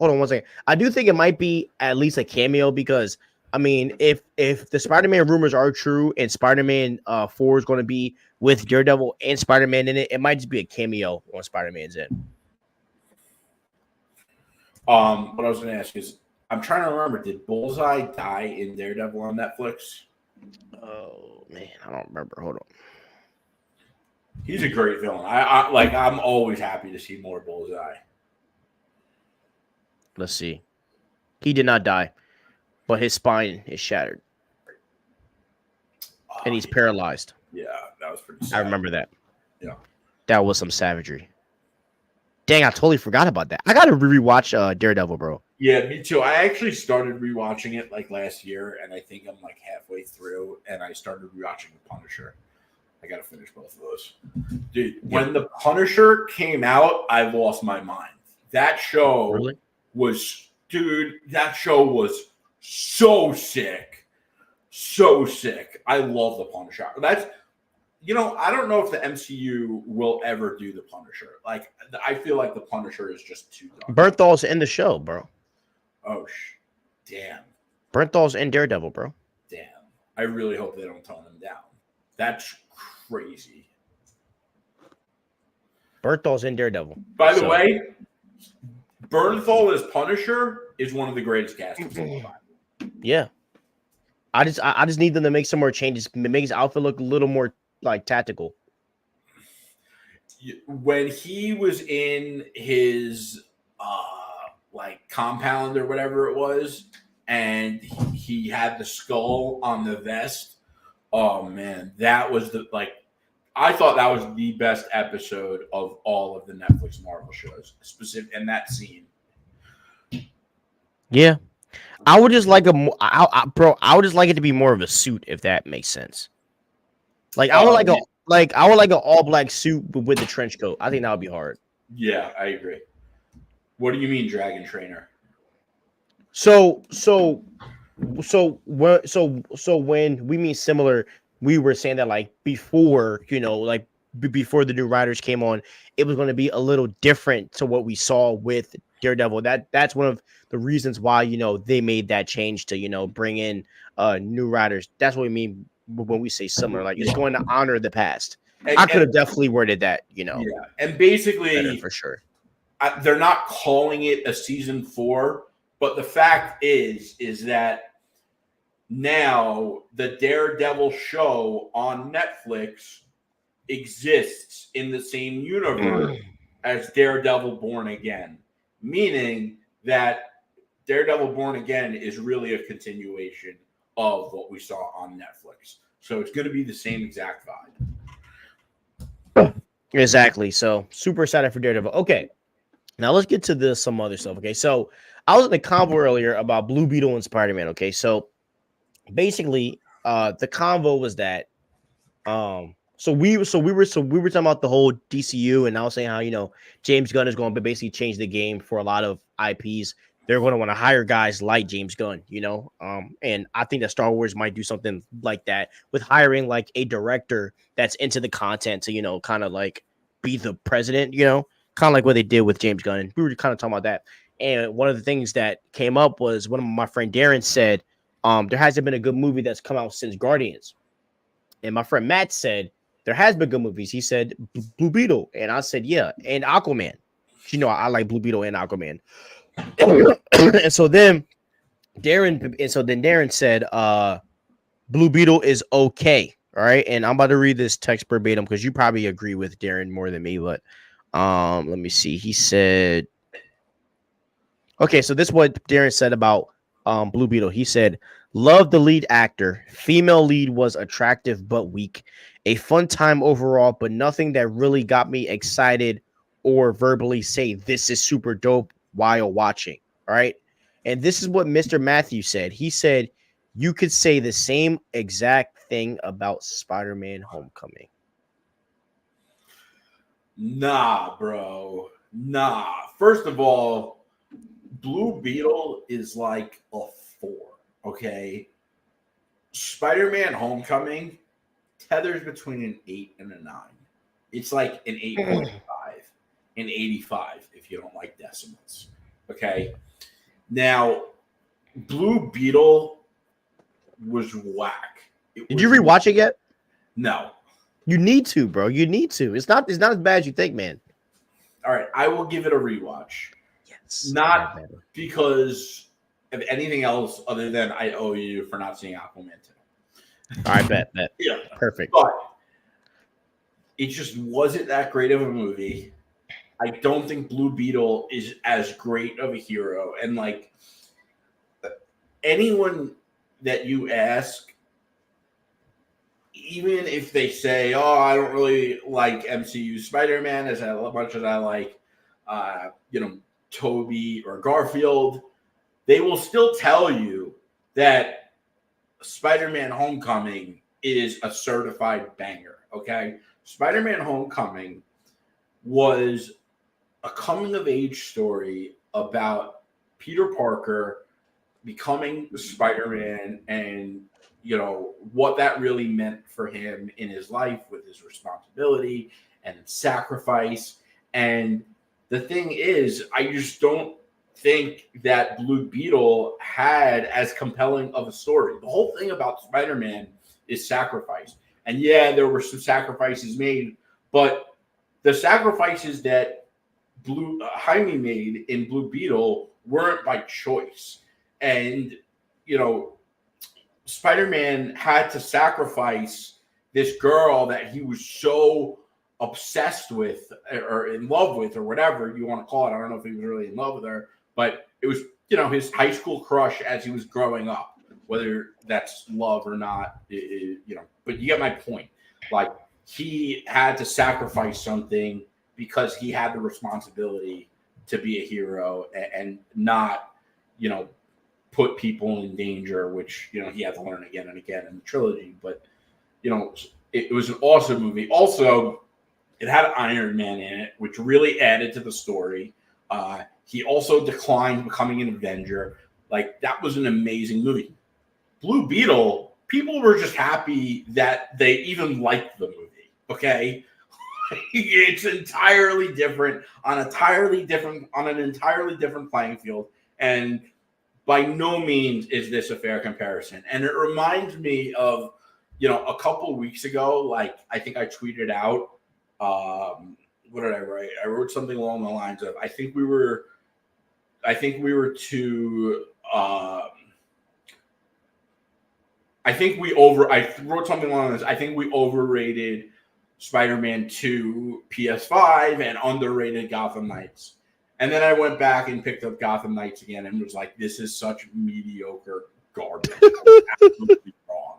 on one second. I do think it might be at least a cameo because I mean, if the Spider-Man rumors are true and Spider-Man 4 is going to be with Daredevil and Spider-Man in it, it might just be a cameo on Spider-Man's end. What I was going to ask is, I'm trying to remember, did Bullseye die in Daredevil on Netflix? Oh man, I don't remember. Hold on. He's a great villain. I'm always happy to see more Bullseye. Let's see. He did not die, but his spine is shattered. And he's paralyzed. Yeah, that was pretty sad. I remember that. Yeah. That was some savagery. Dang, I totally forgot about that. I got to rewatch Daredevil, bro. Yeah, me too. I actually started rewatching it like last year, and I think I'm like halfway through, and I started rewatching The Punisher. I got to finish both of those. Dude, when The Punisher came out, I lost my mind. That show was so sick. So sick. I love The Punisher. I don't know if the MCU will ever do The Punisher. Like, I feel like The Punisher is just too dark. Bernthal's in the show, bro. Oh, damn. Bernthal's in Daredevil, bro. Damn. I really hope they don't tone him down. That's crazy. Bernthal's in Daredevil. By the way, Bernthal as Punisher is one of the greatest castings of all time. Yeah. I just need them to make some more changes. Make his outfit look a little more like tactical. When he was in his like compound or whatever it was, and he had the skull on the vest. Oh man, that was I thought that was the best episode of all of the Netflix Marvel shows, specific in that scene. Yeah, I would just like I would just like it to be more of a suit, if that makes sense. Like I would like an all black suit with the trench coat. I think that would be hard. Yeah, I agree. What do you mean, Dragon Trainer? So when we mean similar, we were saying that like before, before the new writers came on, it was going to be a little different to what we saw with Daredevil. That's one of the reasons why they made that change to bring in new writers. That's what we mean when we say similar. Like it's going to honor the past. I could have definitely worded that. Yeah, and basically for sure. They're not calling it a season 4, but the fact is that now the Daredevil show on Netflix exists in the same universe as Daredevil Born Again, meaning that Daredevil Born Again is really a continuation of what we saw on Netflix. So it's going to be the same exact vibe. Exactly. So super excited for Daredevil. Okay. Now let's get to some other stuff. Okay, so I was in a convo earlier about Blue Beetle and Spider-Man. Okay, so basically, the convo was that, so we were talking about the whole DCU, and I was saying how James Gunn is going to basically change the game for a lot of IPs. They're going to want to hire guys like James Gunn, and I think that Star Wars might do something like that with hiring like a director that's into the content to kind of like be the president, kind of like what they did with James Gunn. And we were kind of talking about that. And one of the things that came up was one of my friend Darren said, there hasn't been a good movie that's come out since Guardians. And my friend Matt said there has been good movies. He said Blue Beetle, and I said yeah, and Aquaman. You know, I like Blue Beetle and Aquaman. And so then Darren said, Blue Beetle is okay. All right. And I'm about to read this text verbatim because you probably agree with Darren more than me, but let me see. He said, okay, so this is what Darren said about Blue Beetle. He said, love the lead actor. Female lead was attractive but weak. A fun time overall, but nothing that really got me excited or verbally say this is super dope while watching. All right. And this is what Mr. Matthew said. He said, you could say the same exact thing about Spider-Man Homecoming. Nah, bro. Nah. First of all, Blue Beetle is like a 4, okay? Spider-Man Homecoming tethers between an 8 and a 9. It's like an 8.5, an 85 if you don't like decimals, okay? Now, Blue Beetle was whack. Did you rewatch it yet? No. You need to, bro. You need to. It's not as bad as you think, man. All right, I will give it a rewatch. Yes. Not because of anything else other than I owe you for not seeing Aquaman 2. All right, bet. Yeah. Perfect. But it just wasn't that great of a movie. I don't think Blue Beetle is as great of a hero. And like anyone that you ask, even if they say, "Oh, I don't really like MCU Spider-Man as much as I like, Toby or Garfield," they will still tell you that Spider-Man Homecoming is a certified banger. Okay, Spider-Man Homecoming was a coming-of-age story about Peter Parker becoming Spider-Man and what that really meant for him in his life with his responsibility and sacrifice. And the thing is, I just don't think that Blue Beetle had as compelling of a story. The whole thing about Spider-Man is sacrifice. And yeah, there were some sacrifices made, but the sacrifices that Jaime made in Blue Beetle weren't by choice. And, Spider-Man had to sacrifice this girl that he was so obsessed with or in love with or whatever you want to call it. I don't know if he was really in love with her, but it was, his high school crush as he was growing up, whether that's love or not, but you get my point. Like, he had to sacrifice something because he had the responsibility to be a hero and not, put people in danger, which, he had to learn again and again in the trilogy. But, it was an awesome movie. Also, it had Iron Man in it, which really added to the story. He also declined becoming an Avenger. Like, that was an amazing movie. Blue Beetle, people were just happy that they even liked the movie. Okay. It's entirely different on an entirely different playing field. And by no means is this a fair comparison. And it reminds me of, a couple weeks ago, like, I think I tweeted out, what did I write? I wrote something along the lines of, I wrote something along this. I think we overrated Spider-Man 2 PS5 and underrated Gotham Knights. And then I went back and picked up Gotham Knights again and was like, this is such mediocre garbage. Absolutely wrong.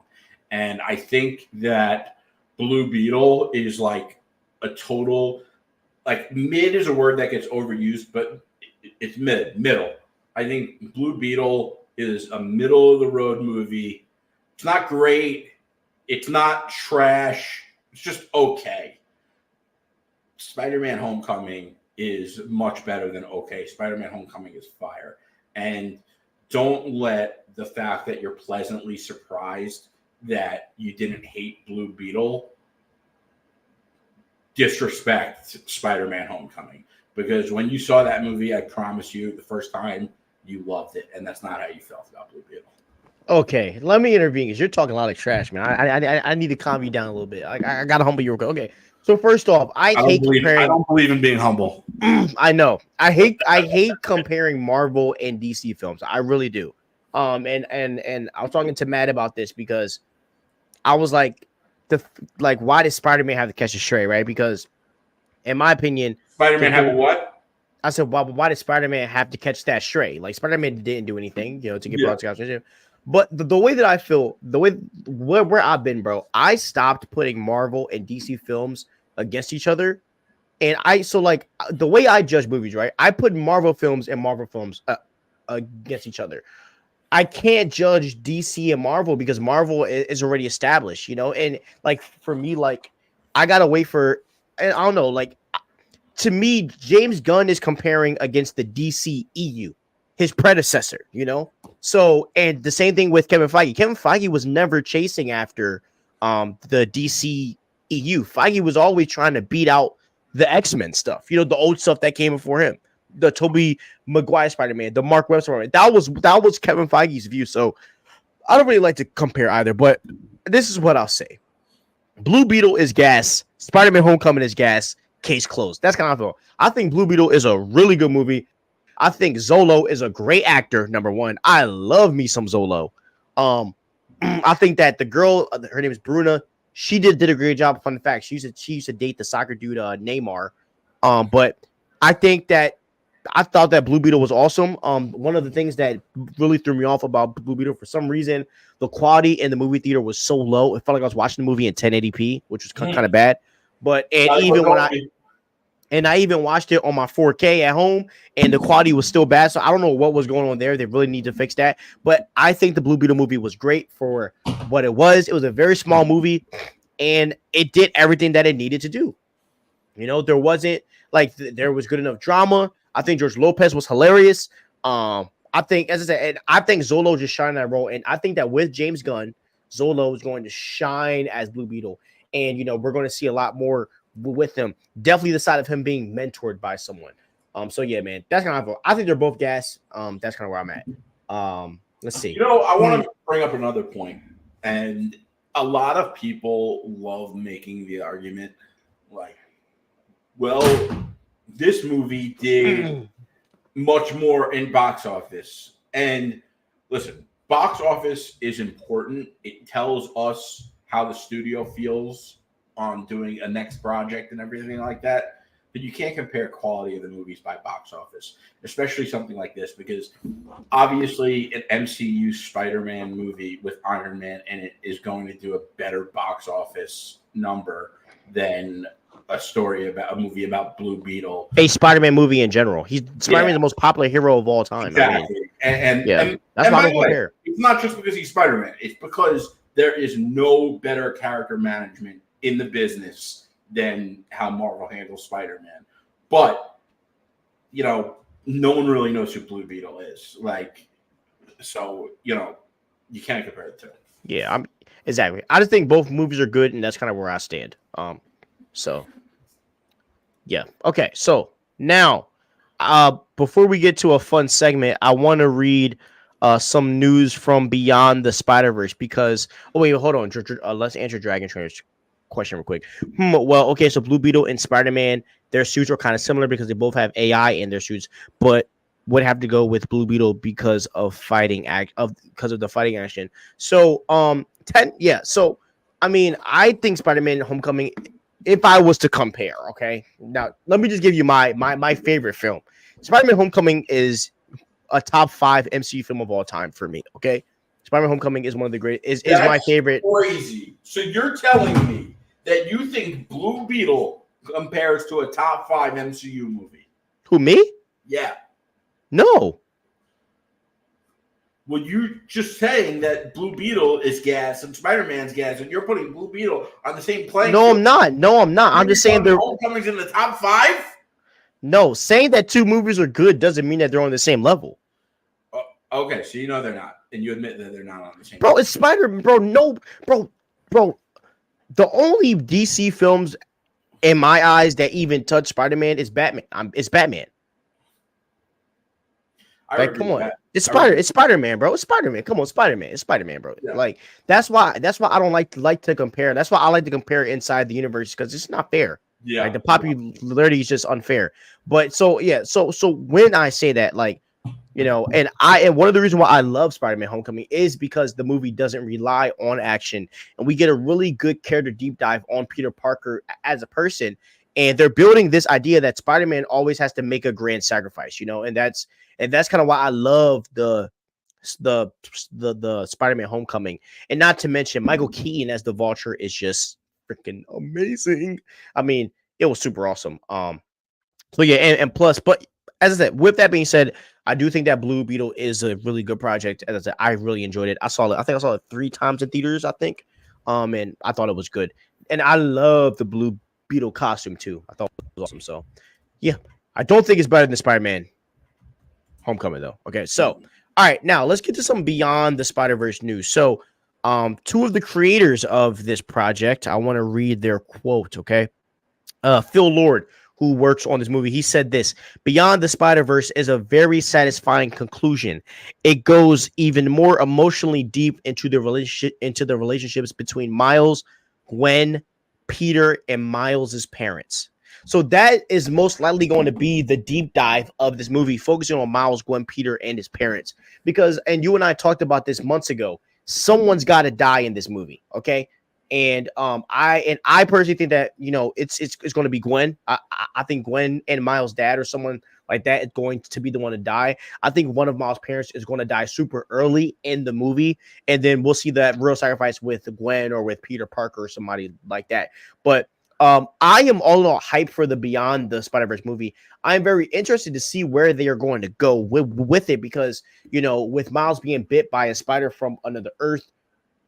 And I think that Blue Beetle is like a total, like, mid is a word that gets overused, but it's middle. I think Blue Beetle is a middle of the road movie. It's not great. It's not trash. It's just okay. Spider-Man Homecoming is much better than okay. Spider-Man Homecoming is fire. And don't let the fact that you're pleasantly surprised that you didn't hate Blue Beetle disrespect Spider-Man Homecoming. Because when you saw that movie, I promise you, the first time, you loved it. And that's not how you felt about Blue Beetle. Okay, let me intervene because you're talking a lot of trash, man. I need to calm you down a little bit. I gotta humble you real quick. Okay, so first off, I hate I comparing. don't believe in being humble. I know. I hate comparing Marvel and DC films. I really do. And I was talking to Matt about this because I was like, why did Spider-Man have to catch a stray, right? Because in my opinion, the Spider-Man have a whole what? I said, why did Spider-Man have to catch that stray? Like Spider-Man didn't do anything, to get Yeah. brought to Gotham. But the way that I feel, the way where I've been, bro, I stopped putting Marvel and DC films against each other. And the way I judge movies, right? I put Marvel films and Marvel films against each other. I can't judge DC and Marvel because Marvel is already established, and like for me, like I gotta wait for, and I don't know, like to me, James Gunn is comparing against the DC EU, his predecessor. So, and the same thing with Kevin Feige. Kevin Feige was never chasing after the DC EU. Feige was always trying to beat out the X-Men stuff, the old stuff that came before him. The Tobey Maguire Spider-Man, the Mark Webb Spider-Man. That was Kevin Feige's view. So I don't really like to compare either, but this is what I'll say. Blue Beetle is gas. Spider-Man Homecoming is gas. Case closed. That's kind of how I feel. I think Blue Beetle is a really good movie. I think Zolo is a great actor. Number one, I love me some Zolo. I think that the girl, her name is Bruna. She did a great job. Fun fact: she used to date the soccer dude Neymar. But I think that I thought that Blue Beetle was awesome. One of the things that really threw me off about Blue Beetle, for some reason, the quality in the movie theater was so low. It felt like I was watching the movie in 1080p, which was kind of bad. But I even watched it on my 4K at home, and the quality was still bad. So I don't know what was going on there. They really need to fix that. But I think the Blue Beetle movie was great for what it was. It was a very small movie, and it did everything that it needed to do. There wasn't there was good enough drama. I think George Lopez was hilarious. I think, as I said, and I think Zolo just shined that role, and I think that with James Gunn, Zolo is going to shine as Blue Beetle, and we're going to see a lot more with him. Definitely the side of him being mentored by someone. So yeah, man, that's kind of. I think they're both gas. That's kind of where I'm at. Let's see. I want to bring up another point, and a lot of people love making the argument like, well, this movie did much more in box office. And listen, box office is important. It tells us how the studio feels on doing a next project and everything like that. But you can't compare quality of the movies by box office, especially something like this, because obviously an MCU Spider-Man movie with Iron Man in it is going to do a better box office number than a movie about Blue Beetle. A Spider-Man movie in general. Spider-Man is the most popular hero of all time. Exactly. And that's why I don't compare. It's not just because he's Spider-Man. It's because there is no better character management in the business than how Marvel handles Spider-Man. But, no one really knows who Blue Beetle is. So, you can't compare the two. Yeah, exactly. I just think both movies are good, and that's kind of where I stand. So yeah. Okay. So now, before we get to a fun segment, I want to read some news from Beyond the Spider-Verse because wait, hold on. Let's answer Dragon Trainer's question real quick. Well, okay. So Blue Beetle and Spider-Man, their suits are kind of similar because they both have AI in their suits, but would have to go with Blue Beetle because of the fighting action. So So I mean, I think Spider-Man Homecoming, if I was to compare, okay, now let me just give you my favorite film. Spider-Man Homecoming is a top 5 MCU film of all time for me. Okay, Spider-Man Homecoming is one of the great. Is my favorite. Crazy. So you're telling me that you think Blue Beetle compares to a top 5 MCU movie? Who, me? Yeah. No. Well, you're just saying that Blue Beetle is gas and Spider-Man's gas, and you're putting Blue Beetle on the same plane. No, I'm not. I'm just saying they're Homecoming's in the top 5. No, saying that two movies are good doesn't mean that they're on the same level. Okay, so they're not, and you admit that they're not on the same. Bro, it's Spider-Man, bro. No, bro. The only DC films in my eyes that even touch Spider-Man is Batman. It's Batman. I Like, agree come with on. that. It's Spider-Man, bro. It's Spider-Man. Come on, Spider-Man. It's Spider-Man, bro. Yeah. Like, that's why I don't like to compare. That's why I like to compare inside the universe, because it's not fair. Like, Yeah. the popularity is just unfair. But so yeah, so when I say that, like, and one of the reasons why I love Spider-Man Homecoming is because the movie doesn't rely on action, and we get a really good character deep dive on Peter Parker as a person. And they're building this idea that Spider-Man always has to make a grand sacrifice, and that's kind of why I love the the Spider-Man Homecoming. And not to mention Michael Keaton as the Vulture is just freaking amazing. I mean, it was super awesome. So yeah, and plus, but as I said, with that being said, I do think that Blue Beetle is a really good project. As I said, I really enjoyed it. I think I saw it 3 times in theaters, I think. And I thought it was good. And I love the Blue Beetle costume too. I thought it was awesome. So yeah, I don't think it's better than Spider-Man Homecoming though. Okay, so all right, now let's get to some Beyond the Spider-Verse news. So two of the creators of this project, I want to read their quote, okay? Phil Lord, who works on this movie, he said this: Beyond the Spider-Verse is a very satisfying conclusion. It goes even more emotionally deep into the relationships between Miles, Gwen, Peter, and Miles's parents. So that is most likely going to be the deep dive of this movie, focusing on Miles, Gwen, Peter, and his parents. Because, and you and I talked about this months ago, someone's got to die in this movie. Okay, and I personally think that it's going to be Gwen. I think Gwen and Miles' dad or someone like that is going to be the one to die. I think one of Miles' parents is going to die super early in the movie, and then we'll see that real sacrifice with Gwen or with Peter Parker or somebody like that. But I am all in all hyped for the Beyond the Spider-Verse movie. I'm very interested to see where they are going to go with it, because with Miles being bit by a spider from another Earth,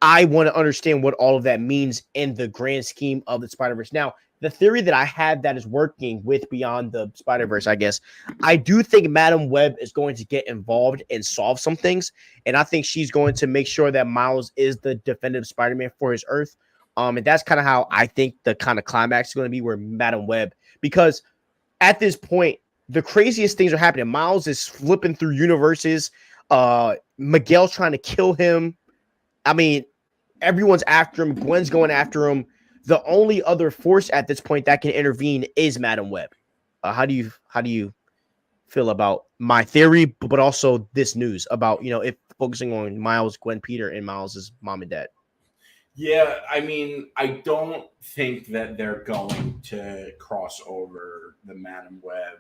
I want to understand what all of that means in the grand scheme of the Spider-Verse. Now, the theory that I have that is working with Beyond the Spider-Verse, I guess, I do think Madam Web is going to get involved and solve some things. And I think she's going to make sure that Miles is the definitive Spider-Man for his Earth. And that's kind of how I think the kind of climax is going to be, where Madam Web, because at this point, the craziest things are happening. Miles is flipping through universes. Miguel's trying to kill him. I mean, everyone's after him. Gwen's going after him. The only other force at this point that can intervene is Madam Web. How do you feel about my theory, but also this news about if focusing on Miles, Gwen, Peter, and Miles's mom and dad? Yeah, I mean, I don't think that they're going to cross over the Madam Web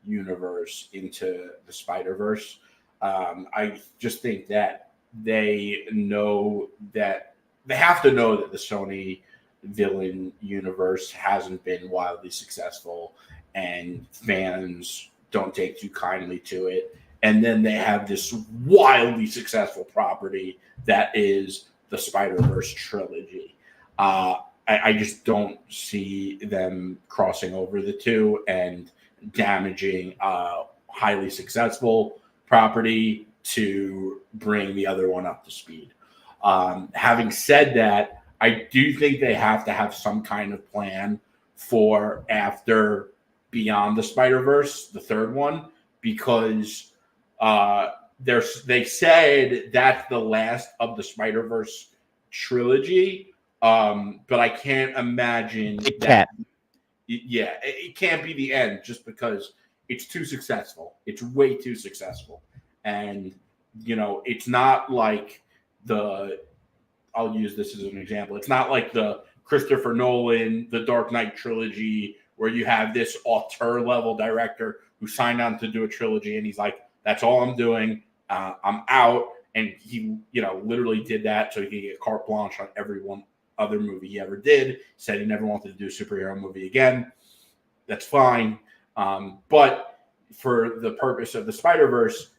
universe into the Spider Verse. I just think that they know that they have to know that the Sony villain universe hasn't been wildly successful, and fans don't take too kindly to it. And then they have this wildly successful property that is the Spider Verse trilogy. I just don't see them crossing over the two and damaging a highly successful property to bring the other one up to speed. Having said that, I do think they have to have some kind of plan for after Beyond the Spider Verse, the third one, because they said that's the last of the Spider Verse trilogy. But I can't imagine Kit that. Kat. Yeah, it can't be the end just because it's too successful. It's way too successful, and it's not like the. I'll use this as an example. It's not like the Christopher Nolan, the Dark Knight trilogy, where you have this auteur level director who signed on to do a trilogy, and he's like, "That's all I'm doing. I'm out." And he, literally did that so he could get carte blanche on every one other movie he ever did. Said he never wanted to do a superhero movie again. That's fine. But for the purpose of the Spider Verse,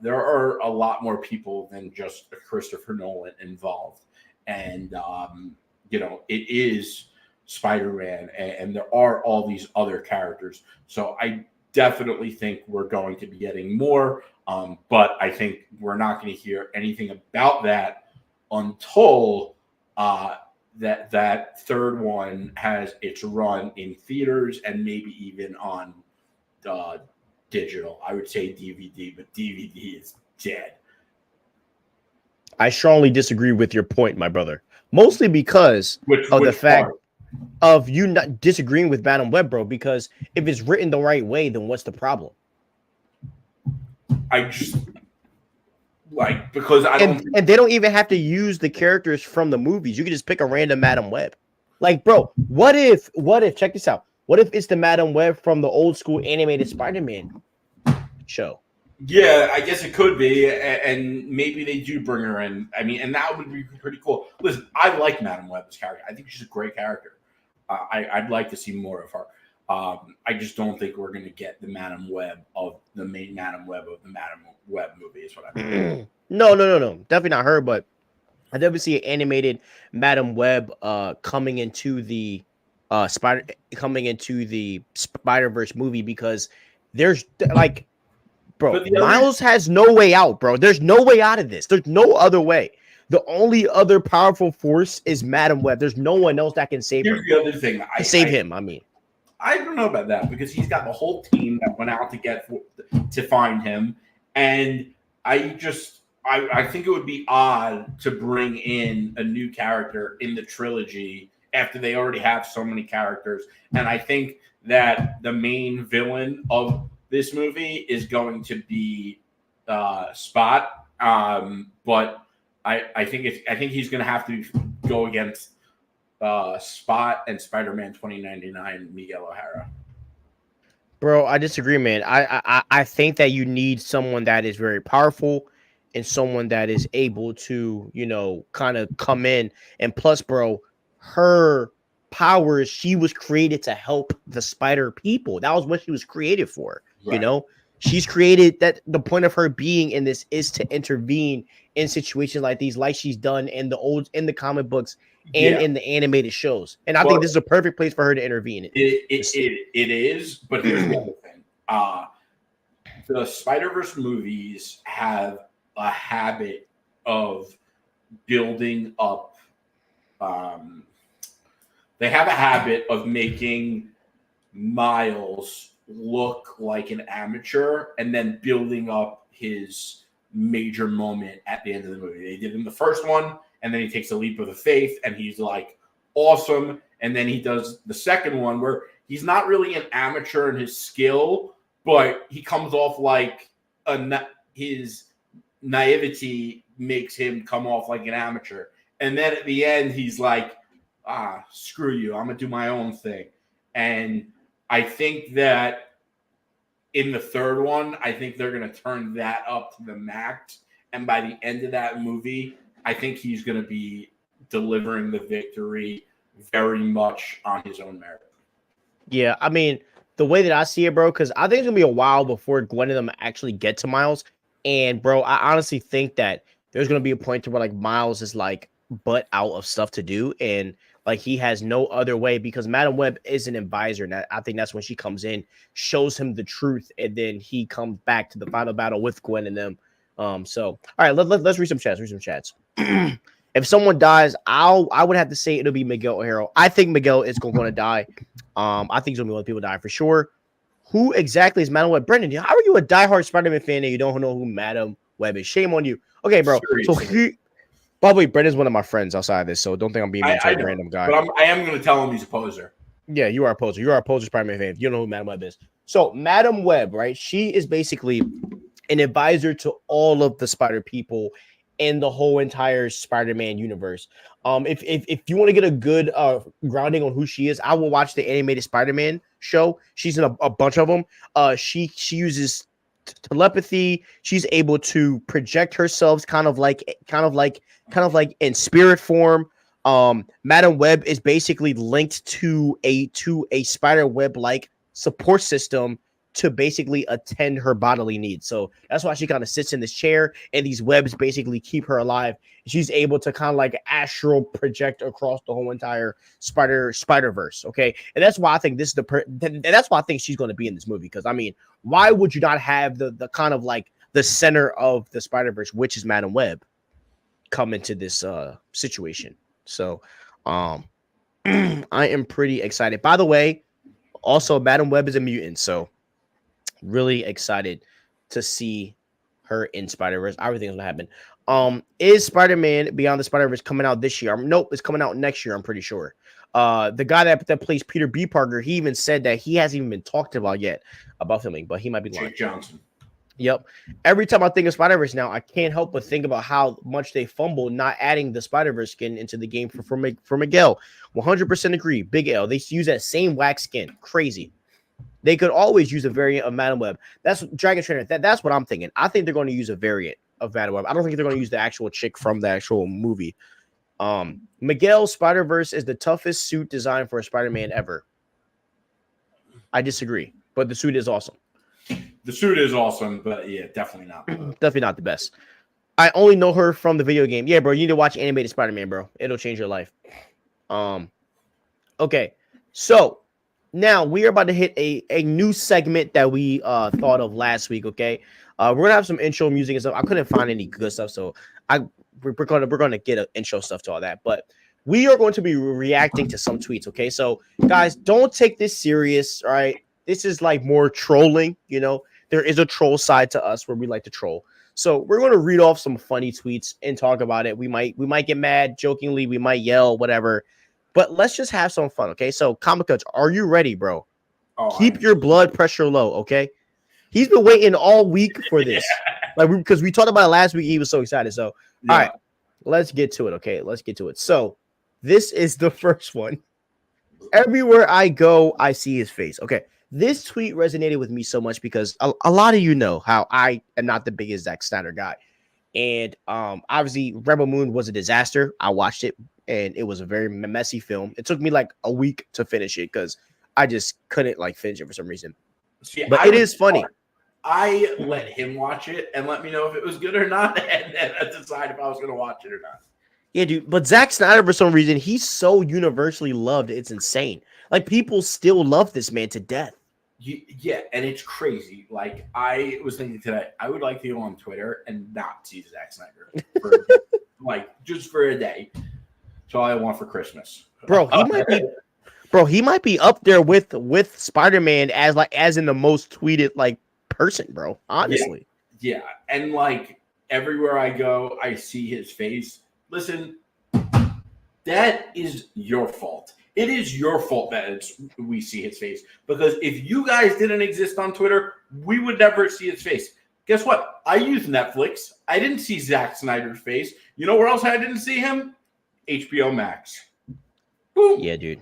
there are a lot more people than just Christopher Nolan involved, and it is Spider-Man, and there are all these other characters. So I definitely think we're going to be getting more, but I think we're not going to hear anything about that until that third one has its run in theaters and maybe even on digital. I would say DVD, but DVD is dead. I strongly disagree with your point, my brother. Mostly because Which of the which fact part? of you not disagreeing with Madam Web, bro. Because if it's written the right way, then what's the problem? I just like because I don't. And they don't even have to use the characters from the movies. You can just pick a random Madam Web. Like, bro, what if check this out? What if it's the Madam Web from the old school animated Spider-Man show? Yeah, I guess it could be, and maybe they do bring her in. I mean, and that would be pretty cool. Listen, I like Madam Web's character. I think she's a great character. I'd like to see more of her. I just don't think we're going to get the Madam Web of the main Madam Web of the Madam Web movie. Is what I mean. No, definitely not her. But I definitely see an animated Madam Web coming into the Spider-Verse movie because there's like, bro, But the other Miles has no way out, bro. There's no way out of this. There's no other way. The only other powerful force is Madam Web. There's no one else that can save here's her. the other thing. Save him. I mean, I don't know about that because he's got the whole team that went out to find him, and I think it would be odd to bring in a new character in the trilogy after they already have so many characters. And I think that the main villain of this movie is going to be Spot, but I think he's going to have to go against Spot and Spider-Man 2099 Miguel O'Hara. bro, I disagree, man. I think that you need someone that is very powerful and someone that is able to, kind of come in. And plus, bro, her powers, she was created to help the spider people. That was what she was created for. Right. She's created that the point of her being in this is to intervene in situations like these, like she's done in the comic books and in the animated shows. And I think this is a perfect place for her to intervene. It is, but here's the other thing. The Spider-Verse movies have a habit of building up. They have a habit of making Miles look like an amateur and then building up his major moment at the end of the movie. They did in the first one, and then he takes a leap of the faith, and he's like awesome. And then he does the second one where he's not really an amateur in his skill, but he comes off like his naivety makes him come off like an amateur. And then at the end, he's like, screw you. I'm going to do my own thing. And I think that in the third one, I think they're going to turn that up to the max. And by the end of that movie, I think he's going to be delivering the victory very much on his own merit. Yeah, I mean, the way that I see it, bro, because I think it's going to be a while before Gwen and them actually get to Miles. And, bro, I honestly think that there's going to be a point to where, like, Miles is, like, butt out of stuff to do. And, like, he has no other way because Madam Web is an advisor. And I think that's when she comes in, shows him the truth, and then he comes back to the final battle with Gwen and them. So, all right, let's read some chats. If someone dies, I would have to say it'll be Miguel O'Hara. I think Miguel is going to die. I think he's going to be one of the people die for sure. Who exactly is Madam Web? Brendan, how are you a diehard Spider-Man fan and you don't know who Madam Web is? Shame on you. Okay, bro. Seriously. So by the way, Brendan's one of my friends outside of this, so don't think I'm being a random guy. But I am going to tell him he's a poser. Yeah, you are a poser. You are a poser Spider-Man fan. You don't know who Madam Web is. So Madam Web, right? She is basically an advisor to all of the Spider people in the whole entire Spider-Man universe. If you want to get a good grounding on who she is, I will watch the animated Spider-Man show. She's in a bunch of them. She uses telepathy. She's able to project herself kind of like in spirit form. Madam Web is basically linked to a spider web like support system to basically attend her bodily needs. So that's why she kind of sits in this chair, and these webs basically keep her alive. She's able to kind of like astral project across the whole entire Spider-Verse. Okay. And that's why I think this is that's why I think she's going to be in this movie. Because I mean, why would you not have the kind of like the center of the Spider-Verse, which is Madam Web, come into this situation? So I am pretty excited. By the way, also Madam Web is a mutant, so Really excited to see her in Spider-Verse. Everything's gonna happen. Is Spider-Man Beyond the Spider-Verse coming out this year? Nope, it's coming out next year, I'm pretty sure. The guy that plays Peter B. Parker, he even said that he hasn't even been talked about yet about filming, but he might be lying. Jake Johnson. Yep. Every time I think of Spider-Verse now, I can't help but think about how much they fumbled not adding the Spider-Verse skin into the game for Miguel. 100% agree. Big L. They use that same wax skin. Crazy. They could always use a variant of Madam Web. That's Dragon Trainer. That's what I'm thinking. I think they're going to use a variant of Madam Web. I don't think they're going to use the actual chick from the actual movie. Miguel Spider-Verse is the toughest suit design for a Spider-Man ever. I disagree, but the suit is awesome. The suit is awesome, but yeah, definitely not. Definitely not the best. I only know her from the video game. Yeah, bro, you need to watch animated Spider-Man, bro. It'll change your life. Okay, so now we are about to hit a new segment that we thought of last week. Okay, we're gonna have some intro music and stuff. I couldn't find any good stuff, so we're gonna get an intro stuff to all that. But we are going to be reacting to some tweets. Okay, so guys, don't take this serious. All right, this is like more trolling. You know, there is a troll side to us where we like to troll. So we're going to read off some funny tweets and talk about it. We might get mad jokingly. We might yell, whatever. But let's just have some fun, okay? So, Comic Cuts, are you ready, bro? Keep your blood pressure low, okay? He's been waiting all week for this. Because we talked about it last week. He was so excited. So, all right, let's get to it, okay? Let's get to it. So, this is the first one. Everywhere I go, I see his face. Okay. This tweet resonated with me so much because a lot of you know how I am not the biggest Zack Snyder guy. And obviously, Rebel Moon was a disaster. I watched it, and it was a very messy film. It took me like a week to finish it because I just couldn't like finish it for some reason. See, but it is funny. I let him watch it and let me know if it was good or not, and then I decide if I was going to watch it or not. Yeah, dude. But Zack Snyder, for some reason, he's so universally loved. It's insane. Like, people still love this man to death. Yeah, and it's crazy. Like, I was thinking today, I would like to go on Twitter and not see Zack Snyder for a day. Like, just for a day. That's all I want for Christmas. Bro, he might be up there with Spider-Man as in the most tweeted like person, bro. Honestly. Yeah. And like everywhere I go, I see his face. Listen, that is your fault. It is your fault that we see his face. Because if you guys didn't exist on Twitter, we would never see his face. Guess what? I use Netflix. I didn't see Zack Snyder's face. You know where else I didn't see him? HBO Max. Boom. Yeah, dude.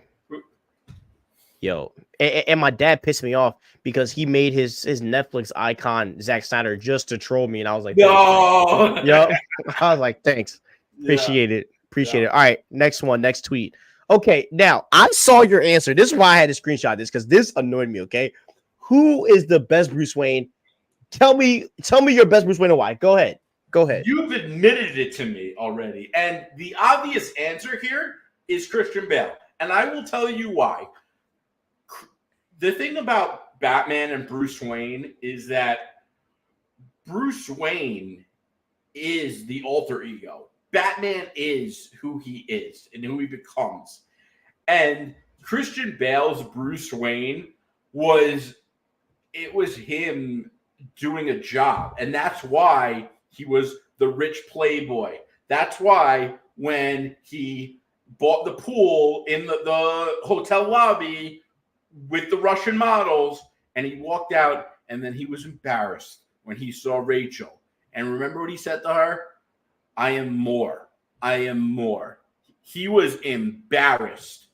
Yo, and my dad pissed me off because he made his Netflix icon Zack Snyder just to troll me, and I was like, no. Yo, I was like, thanks, appreciate it. All right, next tweet. Okay, now I saw your answer. This is why I had to screenshot this because this annoyed me. Okay, who is the best Bruce Wayne? Tell me your best Bruce Wayne and why. Go ahead. You've admitted it to me already, and the obvious answer here is Christian Bale, and I will tell you why. The thing about Batman and Bruce Wayne is that Bruce Wayne is the alter ego. Batman is who he is and who he becomes. And Christian Bale's Bruce Wayne was him doing a job. And that's why he was the rich playboy. That's why when he bought the pool in the hotel lobby with the Russian models, and he walked out, and then he was embarrassed when he saw Rachel. And remember what he said to her? I am more. He was embarrassed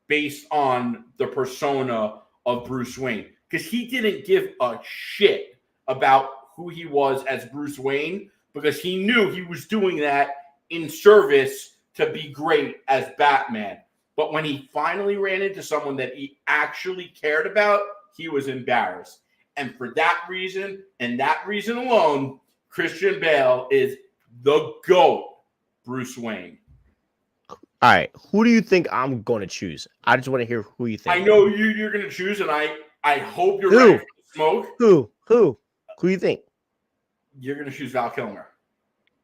based on the persona of Bruce Wayne because he didn't give a shit about who he was as Bruce Wayne because he knew he was doing that in service to be great as Batman. But when he finally ran into someone that he actually cared about, he was embarrassed. And for that reason, and that reason alone, Christian Bale is the GOAT Bruce Wayne. All right. Who do you think I'm going to choose? I just want to hear who you think. I know you're going to choose, and I hope you're ready for the smoke. Who do you think? You're going to choose Val Kilmer.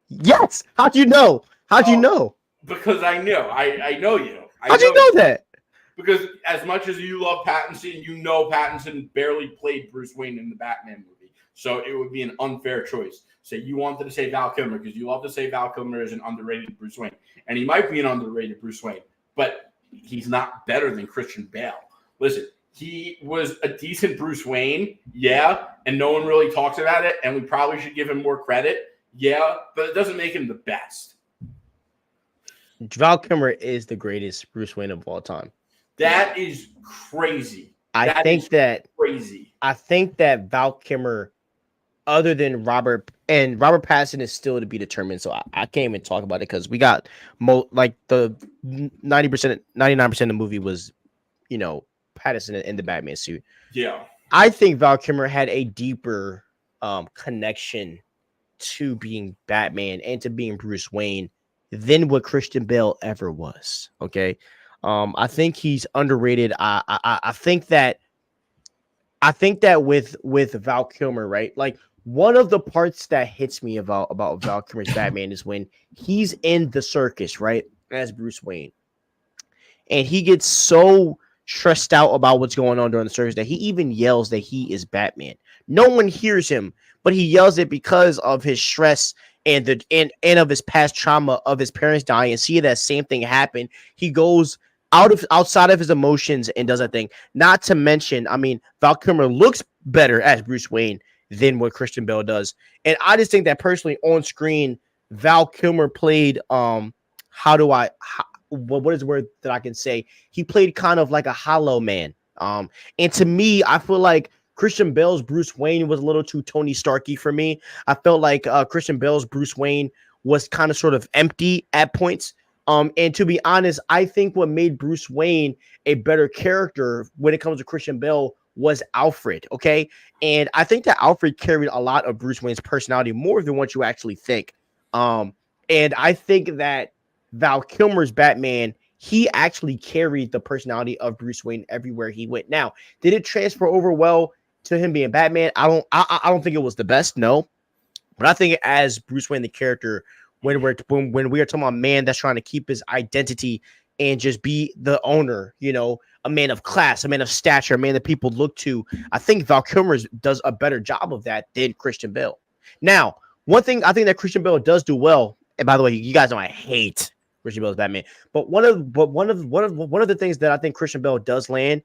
Yes. How'd you know? Because I know. I know you. How'd you know that? Because as much as you love Pattinson, you know Pattinson barely played Bruce Wayne in the Batman movie. So it would be an unfair choice. So you wanted to say Val Kilmer because you love to say Val Kilmer is an underrated Bruce Wayne. And he might be an underrated Bruce Wayne, but he's not better than Christian Bale. Listen, he was a decent Bruce Wayne, yeah, and no one really talks about it, and we probably should give him more credit, yeah, but it doesn't make him the best. Val Kilmer is the greatest Bruce Wayne of all time. That is crazy. I think that Val Kilmer, other than Robert Pattinson, is still to be determined. So I can't even talk about it because we got the 90%, 99% of the movie was, Pattinson in the Batman suit. Yeah, I think Val Kilmer had a deeper connection to being Batman and to being Bruce Wayne than what Christian Bale ever was. Okay. I think he's underrated. I think that with Val Kilmer, right? Like one of the parts that hits me about Val Kilmer's Batman is when he's in the circus, right? As Bruce Wayne. And he gets so stressed out about what's going on during the circus that he even yells that he is Batman. No one hears him, but he yells it because of his stress and of his past trauma of his parents dying, and see that same thing happen. He goes outside of his emotions and does that thing. Not to mention, I mean, Val Kilmer looks better as Bruce Wayne than what Christian Bale does. And I just think that personally on screen, Val Kilmer played what is the word that I can say? He played kind of like a hollow man. And to me, I feel like Christian Bale's Bruce Wayne was a little too Tony Starky for me. I felt like Christian Bale's Bruce Wayne was kind of sort of empty at points. And to be honest, I think what made Bruce Wayne a better character when it comes to Christian Bale was Alfred. Okay. And I think that Alfred carried a lot of Bruce Wayne's personality more than what you actually think. And I think that Val Kilmer's Batman, he actually carried the personality of Bruce Wayne everywhere he went. Now, did it transfer over well to him being Batman? I don't think it was the best, no. But I think as Bruce Wayne, the character, when we are talking about a man that's trying to keep his identity and just be the owner, a man of class, a man of stature, a man that people look to, I think Val Kilmer does a better job of that than Christian Bale. Now, one thing I think that Christian Bale does do well, and by the way, you guys know I hate Christian Bale's Batman, but one of the things that I think Christian Bale does land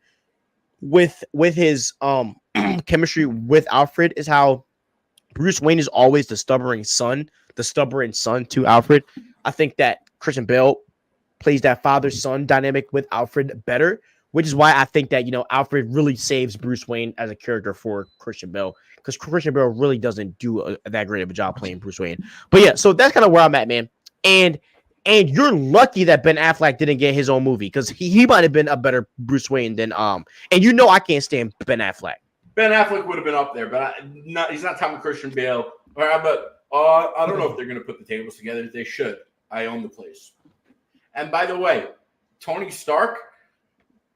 with his chemistry with Alfred is how Bruce Wayne is always the stubborn son to Alfred. I think that Christian Bale plays that father-son dynamic with Alfred better, which is why I think that, Alfred really saves Bruce Wayne as a character for Christian Bale, because Christian Bale really doesn't do that great of a job playing Bruce Wayne. But yeah, so that's kind of where I'm at, man. And you're lucky that Ben Affleck didn't get his own movie, because he might have been a better Bruce Wayne than and I can't stand Ben Affleck. Ben Affleck would have been up there, but he's not Tom Christian Bale. But I don't know if they're going to put the tables together. They should. I own the place. And by the way, Tony Stark,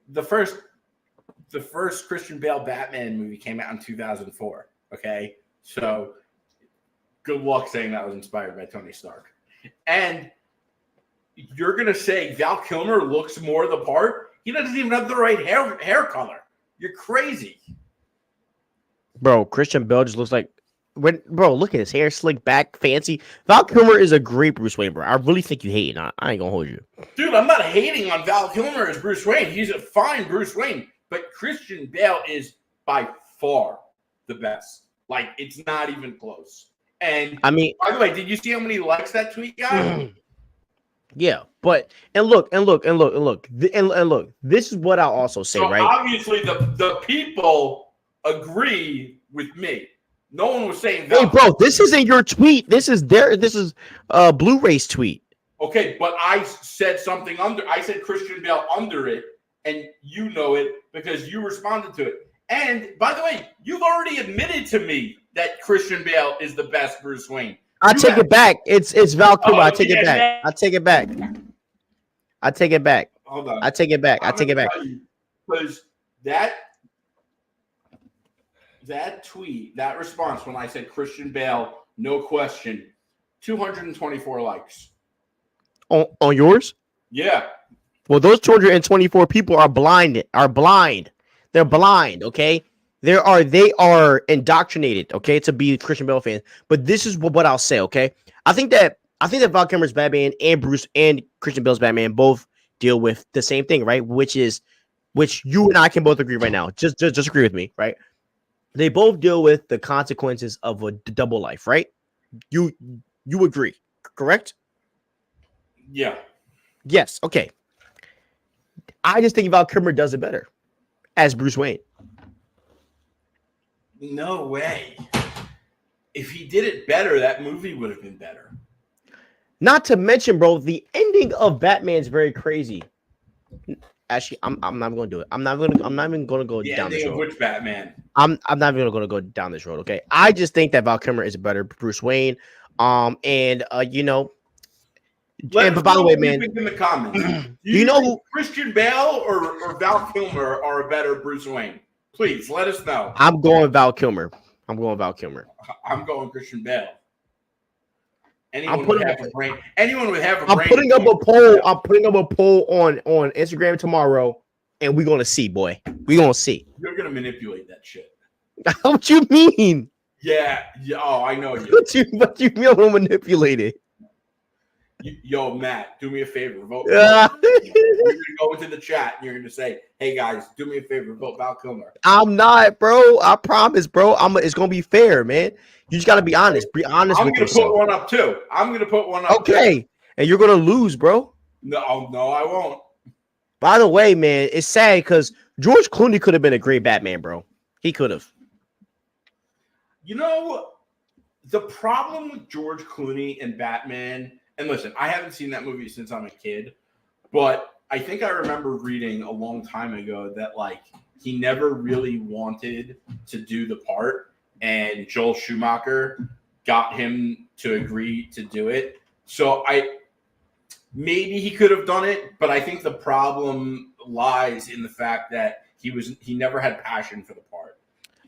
the first Christian Bale Batman movie came out in 2004. Okay, so good luck saying that was inspired by Tony Stark. And you're going to say Val Kilmer looks more the part? He doesn't even have the right hair color. You're crazy. Bro, Christian Bale just looks like look at his hair, slick back, fancy. Val Kilmer is a great Bruce Wayne, bro. I really think you hating. I ain't gonna hold you. Dude, I'm not hating on Val Kilmer as Bruce Wayne. He's a fine Bruce Wayne, but Christian Bale is by far the best. Like, it's not even close. And I mean, by the way, did you see how many likes that tweet got? Yeah, but look. This is what I'll also say, so right? Obviously, the people agree with me. No one was saying. Hey, bro, this isn't your tweet. This is Blu-ray's tweet. Okay, but I said something under. I said Christian Bale under it, and you know it because you responded to it. And by the way, you've already admitted to me that Christian Bale is the best Bruce Wayne. I take it back. It's Val Kilmer. I take it back. I take it back. I take it back. Hold on. I take it back. I take it back. Because that tweet, that response when I said Christian Bale, no question, 224 likes. On yours? Yeah. Well, those 224 people are blind. Are blind. They're blind. Okay. They are indoctrinated. Okay, to be Christian Bale fans. But this is what I'll say. Okay, I think that Val Kilmer's Batman and Bruce and Christian Bale's Batman both deal with the same thing, right? Which you and I can both agree right now. Just agree with me, right? They both deal with the consequences of a double life, right? You you agree, correct? Yeah. Yes. Okay. I just think Val Kilmer does it better as Bruce Wayne. No way. If he did it better, that movie would have been better. Not to mention, bro, the ending of Batman's very crazy. Actually, I'm not going to do it. I'm not even going to go The down this ending of road. which Batman? I'm not even going to go down this road. Okay, I just think that Val Kilmer is a better Bruce Wayne. And Let and us but by the know way, what you man, think in the comments. Do you know think who Christian Bale or Val Kilmer are a better Bruce Wayne? Please let us know. I'm going Val Kilmer. I'm going Val Kilmer. I'm going Christian Bale. I'm Anyone putting would have a brain. Anyone would have a I'm brain. putting up a poll. I'm putting up a poll on Instagram tomorrow, and we're gonna see, boy. We're gonna see. You're gonna manipulate that shit. What you mean? Yeah. Oh, I know you. What you mean I'm gonna manipulate it? Yo, Matt, do me a favor. Vote. Yeah. You're gonna go into the chat and you're gonna say, "Hey guys, do me a favor. Vote Val Kilmer." I'm not, bro. I promise, bro. It's gonna be fair, man. You just gotta be honest. Be honest I'm with gonna yourself. put one up too. I'm gonna put one up. Okay, Too. and you're gonna lose, bro. No, I won't. By the way, man, it's sad because George Clooney could have been a great Batman, bro. He could have. You know, the problem with George Clooney and Batman, and listen, I haven't seen that movie since I'm a kid, but I think I remember reading a long time ago that like he never really wanted to do the part, and Joel Schumacher got him to agree to do it. So maybe he could have done it, but I think the problem lies in the fact that he never had passion for the part.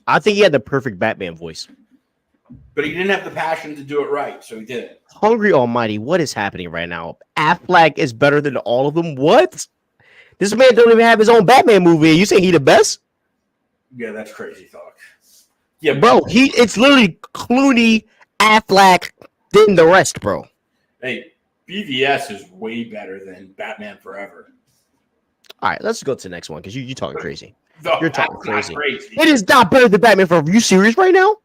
I think he had the perfect Batman voice. But he didn't have the passion to do it right, so he didn't. Hungry Almighty, what is happening right now? Affleck is better than all of them. What? This man don't even have his own Batman movie. You saying he the best? Yeah, that's crazy talk. Yeah, Bro, it's literally Clooney, Affleck, then the rest, bro. Hey, BVS is way better than Batman Forever. All right, let's go to the next one because you talking crazy. No, You're talking that's crazy. not crazy. It is not better than Batman Forever. Are you serious right now?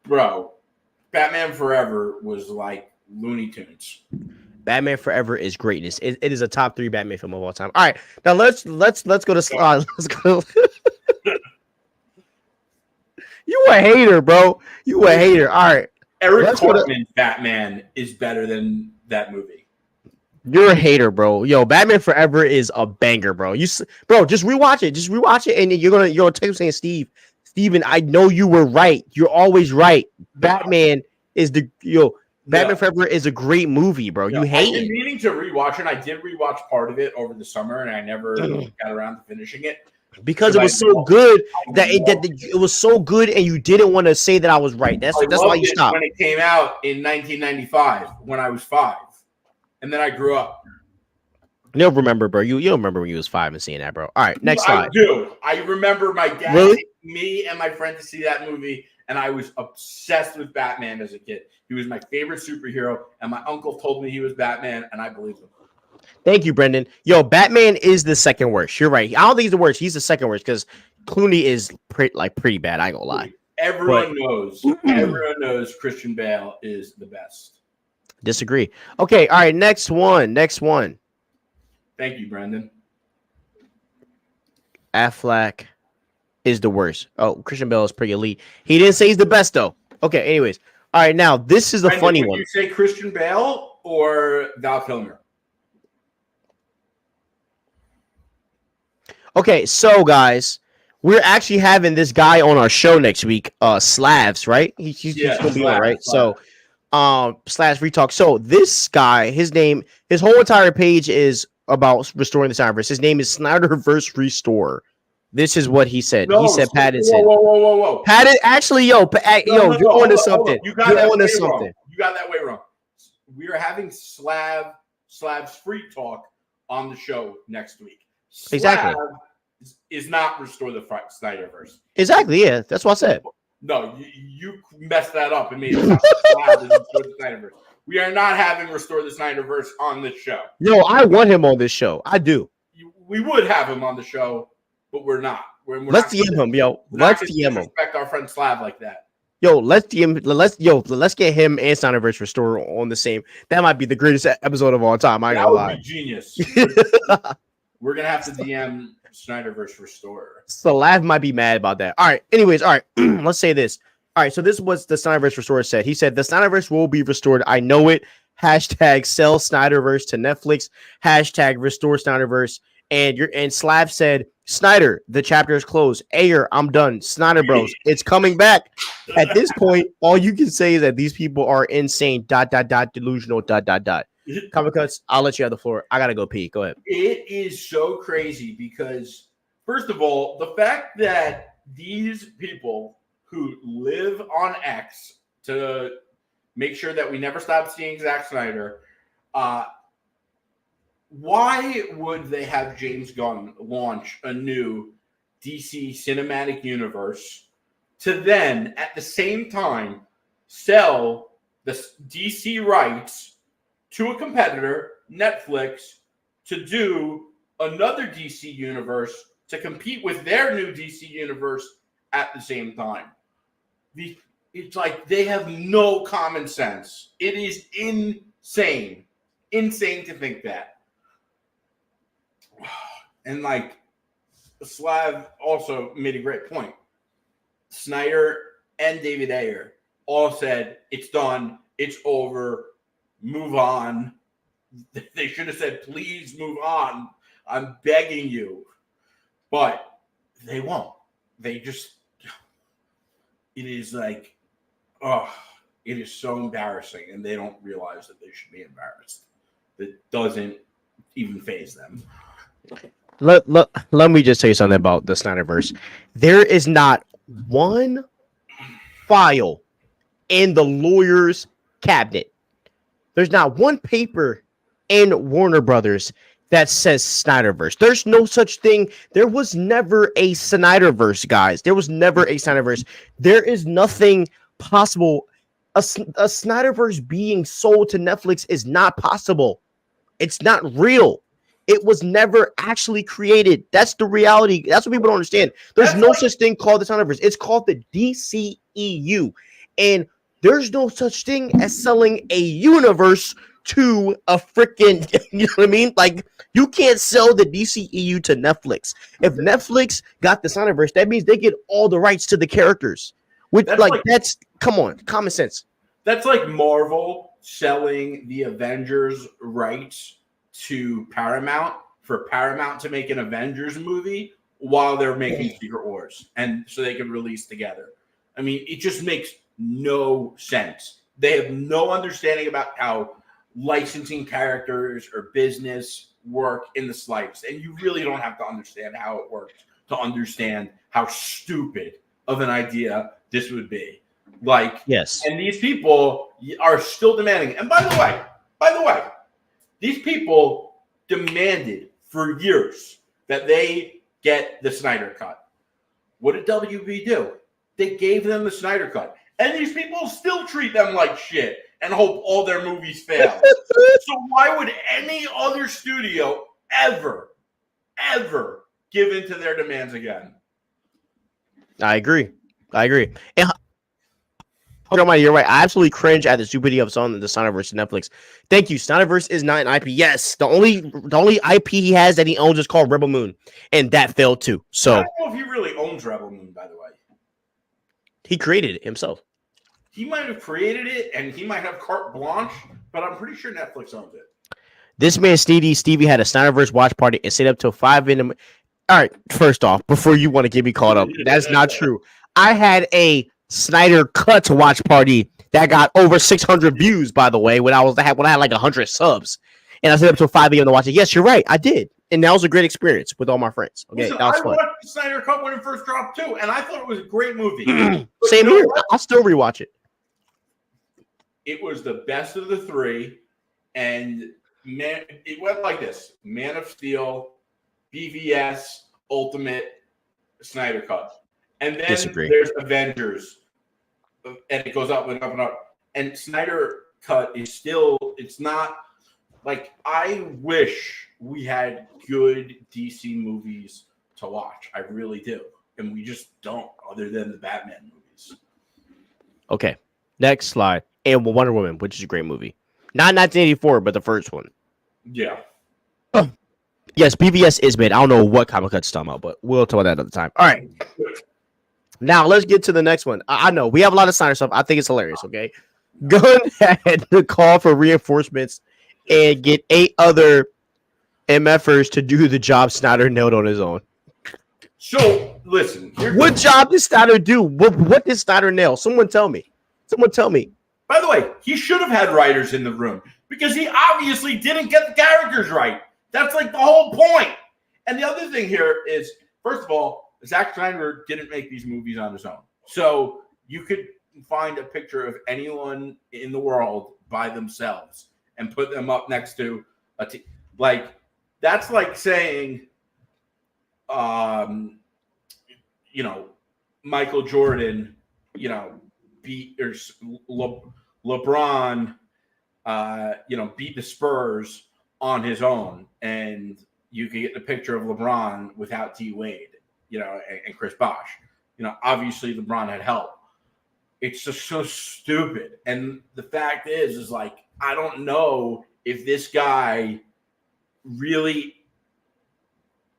Bro, Batman Forever was like Looney Tunes. Batman Forever is greatness. It is a top 3 Batman film of all time. All right, now let's go to let's go. You a hater, bro. You a hater. All right. Eric Cartman's Batman is better than that movie. You're a hater, bro. Yo, Batman Forever is a banger, bro. Bro, just rewatch it. Just rewatch it, and you're gonna text saying, Steven, I know you were right. You're always right. Batman is Batman Forever is a great movie, bro. You hate I've been it. meaning to rewatch it. I did rewatch part of it over the summer, and I never got around to finishing it. Because it was so good that it was so good, and you didn't want to say that I was right. That's why you stopped. When it came out in 1995, when I was 5, and then I grew up. You don't remember, bro. You don't remember when you was 5 and seeing that, bro. All right, next slide. I do. I remember my dad, really? Me, and my friend to see that movie, and I was obsessed with Batman as a kid. He was my favorite superhero, and my uncle told me he was Batman, and I believed him. Thank you, Brendan. Yo, Batman is the second worst. You're right. I don't think he's the worst. He's the second worst because Clooney is pretty bad. I ain't gonna lie. Everyone knows Christian Bale is the best. Disagree. Okay, all right. Next one. Thank you, Brendan. Affleck is the worst. Oh, Christian Bale is pretty elite. He didn't say he's the best though. Okay, anyways. All right, now this is the Brendan, funny one. You say Christian Bale or Val Kilmer? Okay, so guys, we're actually having this guy on our show next week. Slavs, right? He's gonna be on, right? Slav. So, Slash Free Talk. So this guy, his whole entire page is about restoring the Snyderverse. His name is Snyderverse Restore. This is what he said. He said Pattinson. Whoa. Pattinson. Actually, you're on to something. You got that way wrong. We are having Slavs Free Talk on the show next week. Exactly. Slab is not restore the Snyderverse. Exactly. Yeah, that's what I said. No, you messed that up and made it sound like Slab is restore the Snyderverse. We are not having restore the Snyderverse on this show. No, I want him on this show. I do. We would have him on the show, but we're not. Let's DM him, yo. Let's DM him. Respect our friend Slab like that. Yo, let's DM. Let's get him and Snyderverse Restore on the same. That might be the greatest episode of all time. I ain't gonna lie. Be genius. We're gonna have to DM Snyderverse Restore. So Lav might be mad about that. All right. Anyways, all right. Let's say this. All right. So this was the Snyderverse Restore said. He said the Snyderverse will be restored. I know it. Hashtag sell Snyderverse to Netflix. Hashtag restore Snyderverse. And Slav said, Snyder, the chapter is closed. Ayer, I'm done. Snyder Bros, it's coming back. At this point, all you can say is that these people are insane. ... Delusional. ... Comic Cuts, I'll let you have the floor. I gotta go pee. Go ahead. It is so crazy because, first of all, the fact that these people who live on X to make sure that we never stop seeing Zack Snyder, why would they have James Gunn launch a new DC cinematic universe to then, at the same time, sell the DC rights to a competitor, Netflix, to do another DC universe to compete with their new DC universe at the same time? It's like they have no common sense. It is insane. Insane to think that. And like Slav also made a great point. Snyder and David Ayer all said, it's done, it's over, move on. They should have said, please move on. I'm begging you. But they won't. They just, it is like, it is so embarrassing. And they don't realize that they should be embarrassed. That doesn't even faze them. Let me just tell you something about the Snyderverse. There is not one file in the lawyer's cabinet. There's not one paper in Warner Brothers that says Snyderverse. There's no such thing. There was never a Snyderverse, guys. There was never a Snyderverse. There is nothing possible. A Snyderverse being sold to Netflix is not possible. It's not real. It was never actually created. That's the reality. That's what people don't understand. There's no such thing called the Snyderverse. It's called the DCEU. And there's no such thing as selling a universe to a freaking, you know what I mean? Like, you can't sell the DCEU to Netflix. If Netflix got the Snyderverse, that means they get all the rights to the characters. Which, that's come on, common sense. That's like Marvel selling the Avengers rights to Paramount for Paramount to make an Avengers movie while they're making Secret Wars, and so they can release together. I mean, it just makes no sense. They have no understanding about how licensing characters or business work in the slightest, and you really don't have to understand how it works to understand how stupid of an idea this would be. Like, yes, and these people are still demanding. And by the way, these people demanded for years that they get the Snyder Cut. What did WB do? They gave them the Snyder Cut. And these people still treat them like shit and hope all their movies fail. So why would any other studio ever give in to their demands again? I agree. And you're right. I absolutely cringe at the stupidity of selling the Snyderverse to Netflix. Thank you. Snyderverse is not an IP. Yes, the only IP he has that he owns is called Rebel Moon, and that failed too. So I don't know if he really owns Rebel Moon, by the way. He created it himself. He might have created it, and he might have carte blanche, but I'm pretty sure Netflix owns it. This man Stevie had a Snyderverse watch party and stayed up till 5 a.m. All right, first off, before you want to get me caught up, that's not true. I had a Snyder Cut watch party that got over 600 views, by the way, when I had like 100 subs, and I stayed up till 5 a.m. to watch it. Yes, you're right, I did, and that was a great experience with all my friends. Okay, listen, that was fun. I watched the Snyder Cut when it first dropped too, and I thought it was a great movie. Same here. I'll still rewatch it. It was the best of the three, and it went like this: Man of Steel, BVS, Ultimate, Snyder Cut, and then Disagree. there's Avengers, and it goes up and up and up. And Snyder Cut is still, it's not like, I wish we had good DC movies to watch. I really do, and we just don't, other than the Batman movies. Okay, next slide. And Wonder Woman, which is a great movie. Not 1984, but the first one. Yeah. Yes, BVS is made. I don't know what comic cut's talking about, but we'll talk about that another time. All right. Now let's get to the next one. I know we have a lot of Snyder stuff. I think it's hilarious. Okay, Gunn had to call for reinforcements and get 8 other MFers to do the job Snyder nailed on his own. So listen, what job did Snyder do? What did Snyder nail? Someone tell me. Someone tell me. By the way, he should have had writers in the room because he obviously didn't get the characters right. That's like the whole point. And the other thing here is, first of all, Zack Snyder didn't make these movies on his own. So you could find a picture of anyone in the world by themselves and put them up next to a team. Like, that's like saying, Michael Jordan, beat or LeBron, beat the Spurs on his own, and you can get the picture of LeBron without D Wade, and Chris Bosh. Obviously LeBron had help. It's just so stupid. And the fact is like, I don't know if this guy really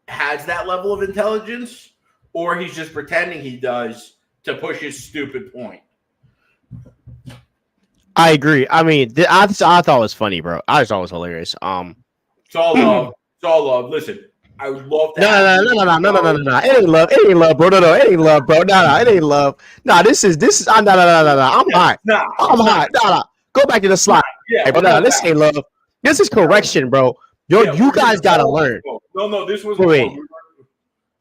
has that level of intelligence, or he's just pretending he does to push his stupid point. I agree. I mean, I thought it was funny, bro. I just thought it was hilarious. It's all love. It's all love. Listen, I would love to. No. It ain't love. It ain't love, bro. No. It ain't love, bro. No. It ain't love. No. This is. No. I'm hot. I'm hot. No. Go back to the slide. Yeah. Hey, bro, no. This ain't love. This is correction, bro. You guys gotta learn. No. This was. Wait.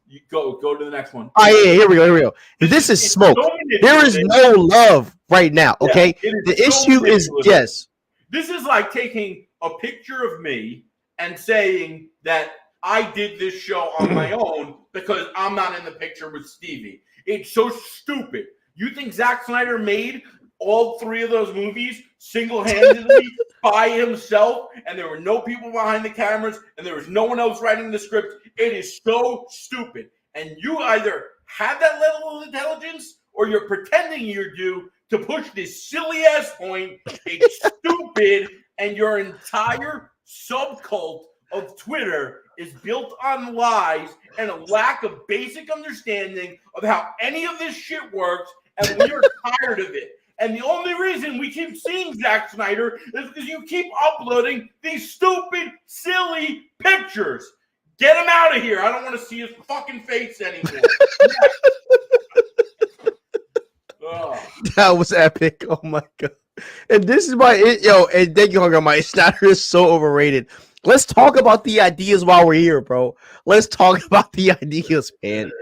You go to the next one. Oh yeah. Here we go. This is smoke. There is no love right now. Okay. The issue is yes. This is like taking a picture of me and saying that I did this show on my own because I'm not in the picture with Stevie. It's so stupid. You think Zack Snyder made all 3 of those movies single-handedly by himself, and there were no people behind the cameras, and there was no one else writing the script? It is so stupid. And you either have that level of intelligence, or you're pretending you do to push this silly-ass point. It's stupid, and your entire subcult of Twitter is built on lies and a lack of basic understanding of how any of this shit works, and we are tired of it. And the only reason we keep seeing Zack Snyder is because you keep uploading these stupid, silly pictures. Get him out of here. I don't want to see his fucking face anymore. That was epic. Oh my god. And this is why and thank you, Hunger Mike. Snyder is so overrated. Let's talk about the ideas while we're here, bro. Let's talk about the ideas, man.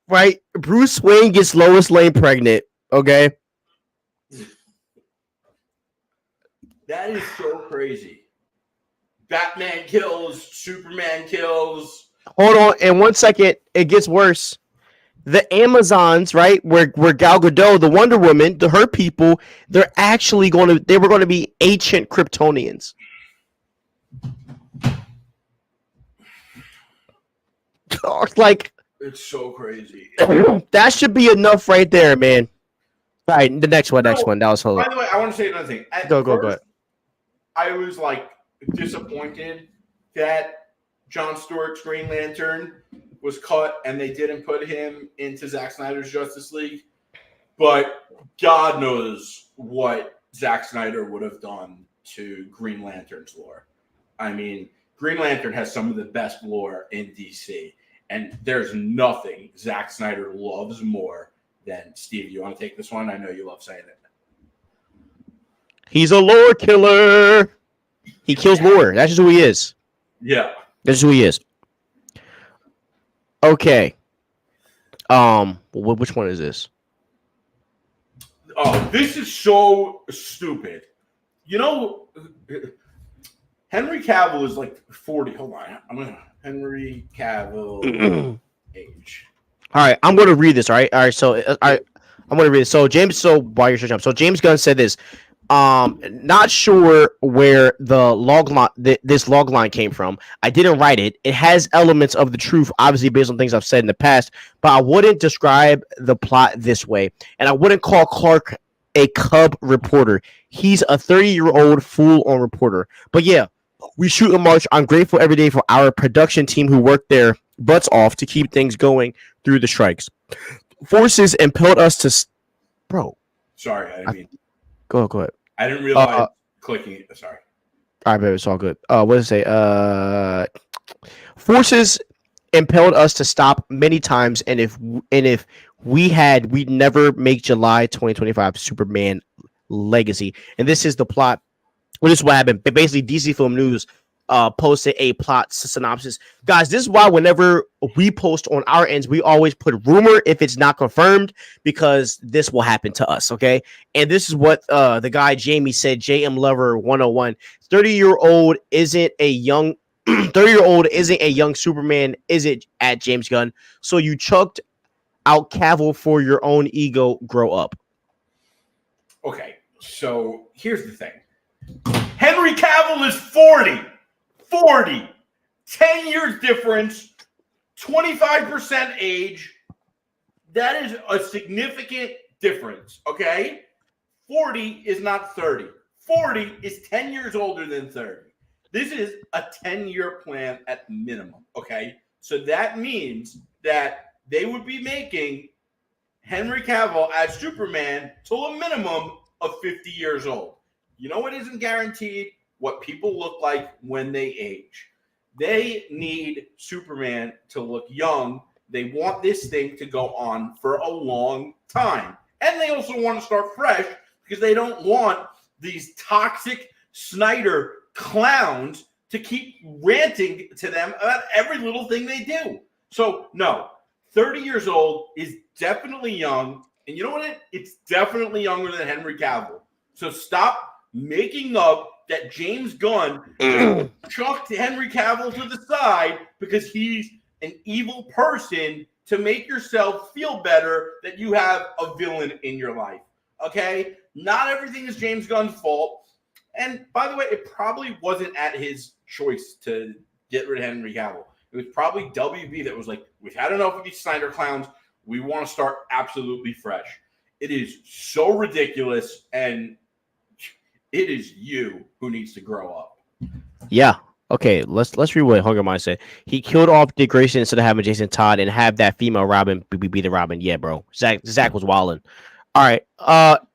Right? Bruce Wayne gets Lois Lane pregnant. Okay. That is so crazy. Batman kills, Superman kills. Hold on, and 1 second, it gets worse. The Amazons, right, where Gal Gadot, the Wonder Woman, her people, they were going to be ancient Kryptonians. Like, it's so crazy. That should be enough right there, man. All right, the next one. That was hilarious. By the way, I want to say another thing. Go ahead. I was like disappointed that Jon Stewart's Green Lantern was cut and they didn't put him into Zack Snyder's Justice League. But God knows what Zack Snyder would have done to Green Lantern's lore. I mean, Green Lantern has some of the best lore in DC. And there's nothing Zack Snyder loves more than Steve. You want to take this one? I know you love saying it. He's a lore killer. He kills lore. That's just who he is. Yeah. That's who he is. Okay. Which one is this? Oh, this is so stupid. Henry Cavill is like 40. Hold on. Henry Cavill age. All right, I'm going to read this. All right. So, I'm going to read this. So, James. So, while you're searching up, so James Gunn said this. Not sure where the log line, this log line came from. I didn't write it. It has elements of the truth, obviously based on things I've said in the past. But I wouldn't describe the plot this way, and I wouldn't call Clark a cub reporter. He's a 30-year-old full-on reporter. But yeah, we shoot in March. I'm grateful every day for our production team who worked their butts off to keep things going through the strikes. Forces impelled us to, bro. Sorry, I mean. Go ahead. I didn't realize clicking it. Sorry. All right, baby, it's all good. What does it say? Forces impelled us to stop many times, and if we had, we'd never make July 2025 Superman Legacy. And this is the plot. Well, this is what happened. Basically, DC Film News posted a plot synopsis. Guys, this is why whenever we post on our ends, we always put rumor if it's not confirmed, because this will happen to us, okay? And this is what the guy Jamie said, JM Lover 101. 30-year-old isn't a young 30-year-old isn't a young Superman, is it, at James Gunn? So you chucked out Cavill for your own ego. Grow up. Okay, so here's the thing. Henry Cavill is 40. 40. 10 years difference. 25% age. That is a significant difference, okay? 40 is not 30. 40 is 10 years older than 30. This is a 10-year plan at minimum, okay? So that means that they would be making Henry Cavill as Superman till a minimum of 50 years old. You know what isn't guaranteed? What people look like when they age. They need Superman to look young. They want this thing to go on for a long time. And they also want to start fresh because they don't want these toxic Snyder clowns to keep ranting to them about every little thing they do. So, no, 30 years old is definitely young. And you know what? It's definitely younger than Henry Cavill. So stop making up that James Gunn chucked Henry Cavill to the side because he's an evil person to make yourself feel better that you have a villain in your life. Okay? Not everything is James Gunn's fault. And by the way, it probably wasn't at his choice to get rid of Henry Cavill. It was probably WB that was like, we've had enough of these Snyder clowns. We want to start absolutely fresh. It is so ridiculous, and it is you who needs to grow up. Yeah. Okay, let's read what Hunger Mind said. He killed off Dick Grayson instead of having Jason Todd and have that female Robin be the Robin. Yeah, bro. Zach was wilding. All right.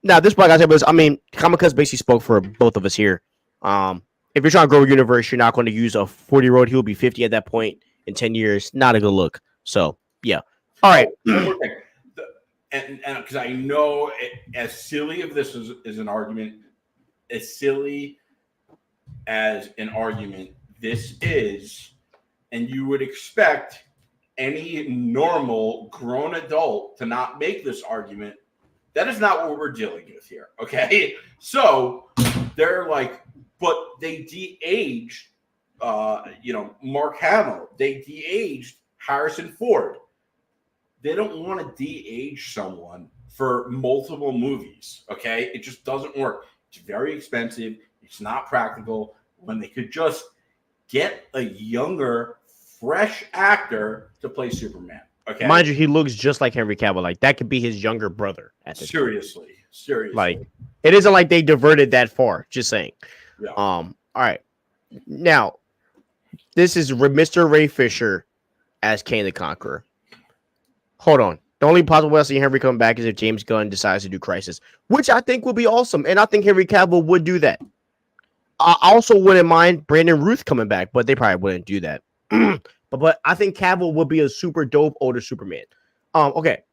Now this black guy said, I mean, Kamikaze basically spoke for both of us here. If you're trying to grow a universe, you're not going to use a 40-year-old. He'll be 50 at that point in 10 years. Not a good look. So yeah. All right. And because I know as silly as this is an argument, as silly as an argument this is, and you would expect any normal grown adult to not make this argument. That is not what we're dealing with here, okay? So they're like, but they de-aged, Mark Hamill. They de-aged Harrison Ford. They don't want to de-age someone for multiple movies, okay? It just doesn't work. It's very expensive. It's not practical when they could just get a younger, fresh actor to play Superman. Okay. Mind you, he looks just like Henry Cavill. Like that could be his younger brother at this Seriously. Like it isn't like they diverted that far. Just saying. Yeah. All right. Now, this is Mr. Ray Fisher as Kane the Conqueror. Hold on. The only possible way I see Henry coming back is if James Gunn decides to do Crisis, which I think would be awesome, and I think Henry Cavill would do that. I also wouldn't mind Brandon Ruth coming back, but they probably wouldn't do that. But I think Cavill would be a super dope older Superman. Okay.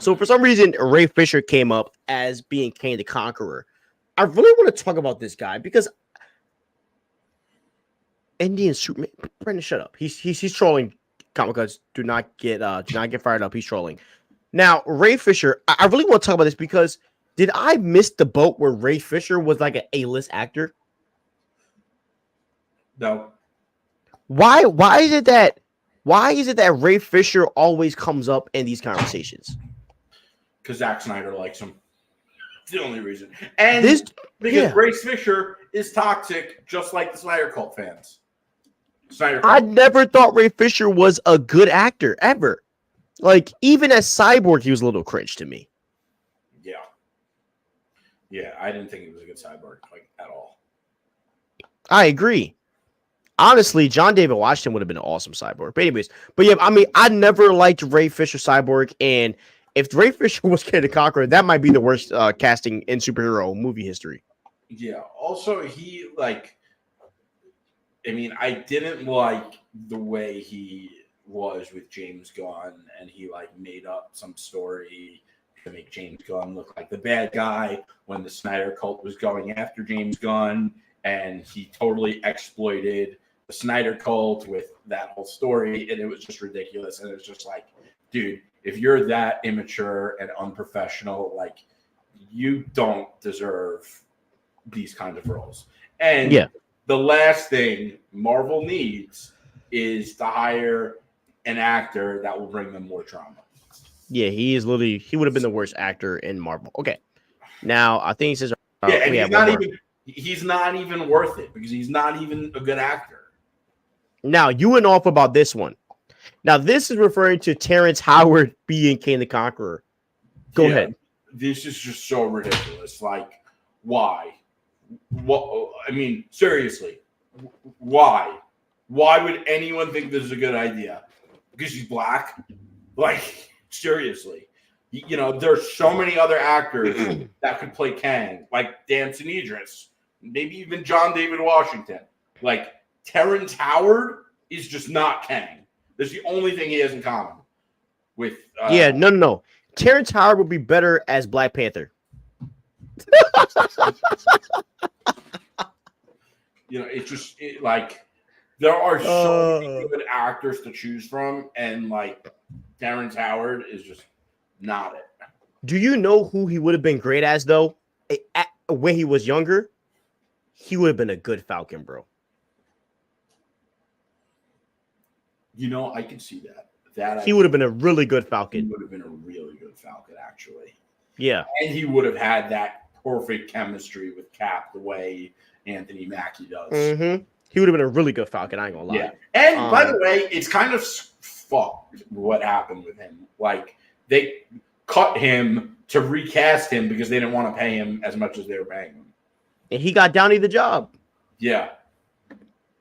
So for some reason, Ray Fisher came up as being Kane the Conqueror. I really want to talk about this guy because Indian Superman. Brandon, shut up. He's trolling. Kamikaze, do not get fired up. He's trolling. Now, Ray Fisher. I really want to talk about this because did I miss the boat where Ray Fisher was like an A-list actor? No, Why is it that Ray Fisher always comes up in these conversations? because Zack Snyder likes him. It's the only reason. And because yeah. Ray Fisher is toxic, just like the Snyder Cult fans. I never thought Ray Fisher was a good actor ever. Like, even as Cyborg, he was a little cringe to me. Yeah. Yeah, I didn't think he was a good Cyborg, like, at all. I agree. Honestly, John David Washington would have been an awesome Cyborg. But anyways, yeah, I mean, I never liked Ray Fisher Cyborg, and if Ray Fisher was Kid the Conqueror, that might be the worst casting in superhero movie history. Yeah. Also, I didn't like the way he was with James Gunn, and he made up some story to make James Gunn look like the bad guy when the Snyder Cult was going after James Gunn, and he totally exploited the Snyder Cult with that whole story, and it was just ridiculous. And it was just like, dude, if you're that immature and unprofessional, you don't deserve these kinds of roles. And yeah. The last thing Marvel needs is to hire an actor that will bring them more drama. Yeah, he would have been the worst actor in Marvel. Okay. Now, I think he says he's not even worth it because he's not even a good actor. Now, you went off about this one. Now, this is referring to Terrence Howard being Kane the Conqueror. Go ahead. This is just so ridiculous. Why? What? I mean, seriously, why? Why would anyone think this is a good idea? Because he's black? Seriously. There's so many other actors that could play Kang, like Damson Idris, maybe even John David Washington. Terrence Howard is just not Kang. That's the only thing he has in common with. No. Terrence Howard would be better as Black Panther. There are so many good actors to choose from, and Terrence Howard is just not it. Do you know who he would have been great as though? When he was younger, he would have been a good Falcon, bro. I can see that. He would have been a really good Falcon. He would have been a really good Falcon, actually. Yeah. And he would have had that perfect chemistry with Cap the way Anthony Mackie does. Mm-hmm. He would have been a really good Falcon, I ain't gonna lie. Yeah. And by the way, it's kind of fucked what happened with him. They cut him to recast him because they didn't want to pay him as much as they were paying him. And he got Downey the job. Yeah.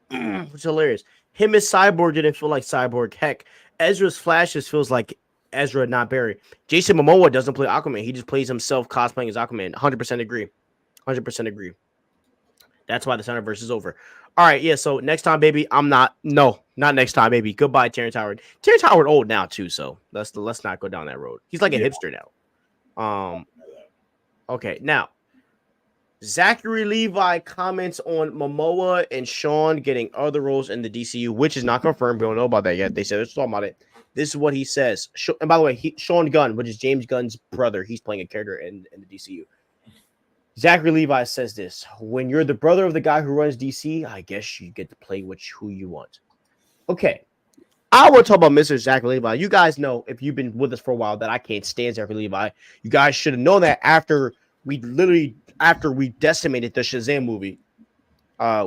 It's hilarious. Him as Cyborg didn't feel like Cyborg. Heck, Ezra's Flash just feels like Ezra, not Barry. Jason Momoa doesn't play Aquaman. He just plays himself cosplaying as Aquaman. 100% agree. 100% agree. That's why the Snyderverse is over. All right, yeah, so next time, baby, not next time, baby. Goodbye, Terrence Howard. Terrence Howard old now, too, so let's not go down that road. He's like a hipster now. Okay, now, Zachary Levi comments on Momoa and Sean getting other roles in the DCU, which is not confirmed. We don't know about that yet. They said they're talking about it. This is what he says. And by the way, Sean Gunn, which is James Gunn's brother, he's playing a character in the DCU. Zachary Levi says this: when you're the brother of the guy who runs DC, I guess you get to play who you want. Okay. I want to talk about Mr. Zachary Levi. You guys know, if you've been with us for a while, that I can't stand Zachary Levi. You guys should have known that after we decimated the Shazam movie,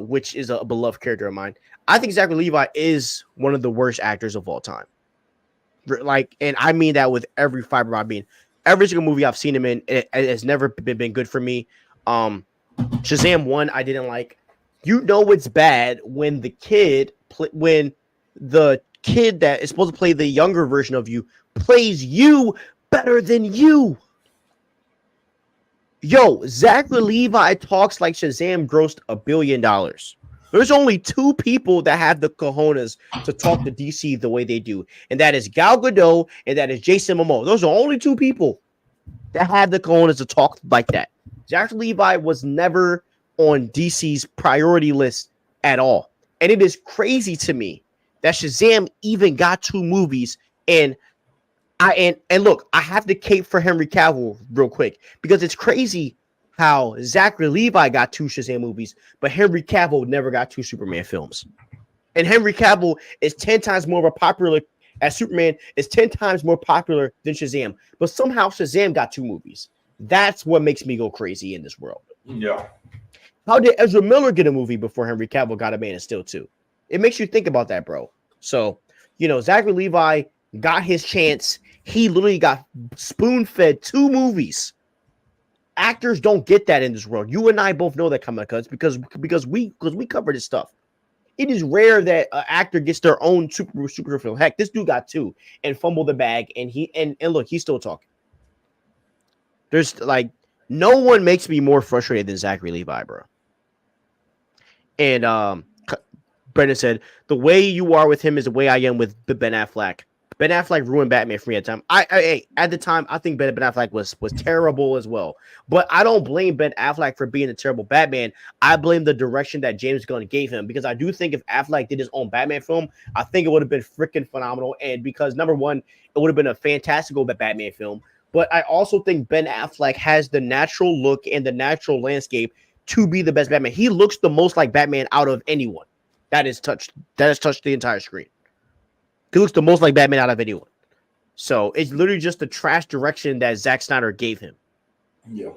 which is a beloved character of mine. I think Zachary Levi is one of the worst actors of all time. And I mean that with every fiber of my being. Every single movie I've seen him in, it has never been good for me. Shazam 1, I didn't like. You know it's bad when the kid that is supposed to play the younger version of you plays you better than you. Yo, Zachary Levi talks like Shazam grossed $1 billion. There's only two people that have the cojones to talk to DC the way they do, and that is Gal Gadot and that is Jason Momoa. Those are only two people that have the cojones to talk like that. Zachary Levi was never on DC's priority list at all, and it is crazy to me that Shazam even got 2 movies. And look, I have to cape for Henry Cavill real quick because it's crazy how Zachary Levi got 2 Shazam movies, but Henry Cavill never got 2 Superman films. And Henry Cavill is 10 times more of a popular as Superman is 10 times more popular than Shazam. But somehow Shazam got 2 movies. That's what makes me go crazy in this world. Yeah. How did Ezra Miller get a movie before Henry Cavill got a Man of Steel 2? It makes you think about that, bro. So, Zachary Levi got his chance. He literally got spoon-fed 2 movies. Actors don't get that in this world. You and I both know that, Comic Cuts, because we cover this stuff. It is rare that an actor gets their own super film. Heck, this dude got 2 and fumbled the bag, and look, he's still talking. There's like no one makes me more frustrated than Zachary Levi, bro. And Brendan said the way you are with him is the way I am with Ben Affleck. Ben Affleck ruined Batman for me at the time. At the time, I think Ben Affleck was terrible as well. But I don't blame Ben Affleck for being a terrible Batman. I blame the direction that James Gunn gave him, because I do think if Affleck did his own Batman film, I think it would have been freaking phenomenal. And because number one, it would have been a fantastical Batman film. But I also think Ben Affleck has the natural look and the natural landscape to be the best Batman. He looks the most like Batman out of anyone that has touched the entire screen. He looks the most like Batman out of anyone. So it's literally just the trash direction that Zack Snyder gave him. Yeah.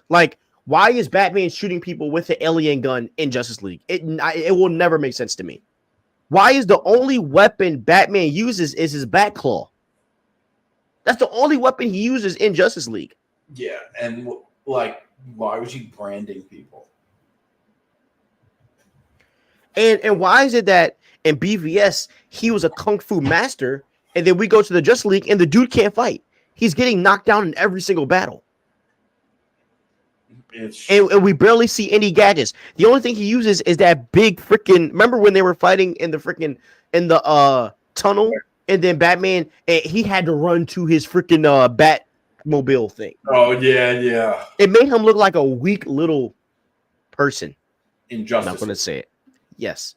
Like, why is Batman shooting people with an alien gun in Justice League? It will never make sense to me. Why is the only weapon Batman uses is his Batclaw? That's the only weapon he uses in Justice League. Yeah, and like, why was he branding people? And why is it that in BVS he was a kung fu master, and then we go to the Justice League and the dude can't fight? He's getting knocked down in every single battle. And we barely see any gadgets. The only thing he uses is that big freaking. Remember when they were fighting in the tunnel, and then Batman, and he had to run to his freaking Batmobile thing. Oh yeah. It made him look like a weak little person. Injustice. I'm not gonna say it. Yes,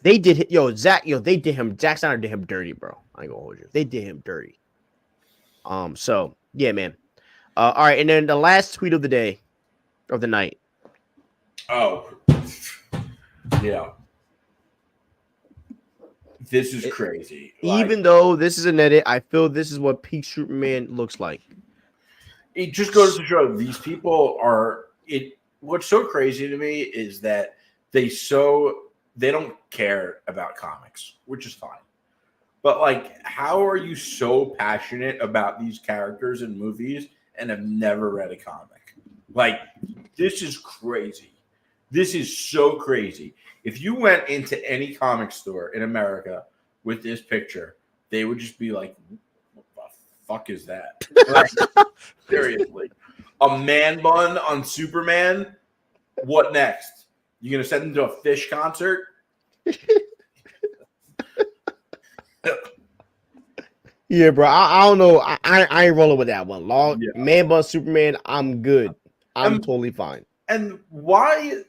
they did. Zack Snyder did him dirty, bro. I ain't gonna hold you. They did him dirty. So yeah, man. All right, and then the last tweet of the day, of the night. Oh, yeah. This is crazy. Even though this is an edit, I feel this is what peak Superman looks like. It just goes to show these people are it. What's so crazy to me is that they don't care about comics, which is fine. But like, how are you so passionate about these characters in movies and have never read a comic? Like, this is crazy. This is so crazy. If you went into any comic store in America with this picture, they would just be like, what the fuck is that? Like, seriously. A man bun on Superman? What next? You going to send him to a Fish concert? Yeah, bro. I don't know. I ain't rolling with that one. Man bun Superman, I'm good. I'm totally fine. And why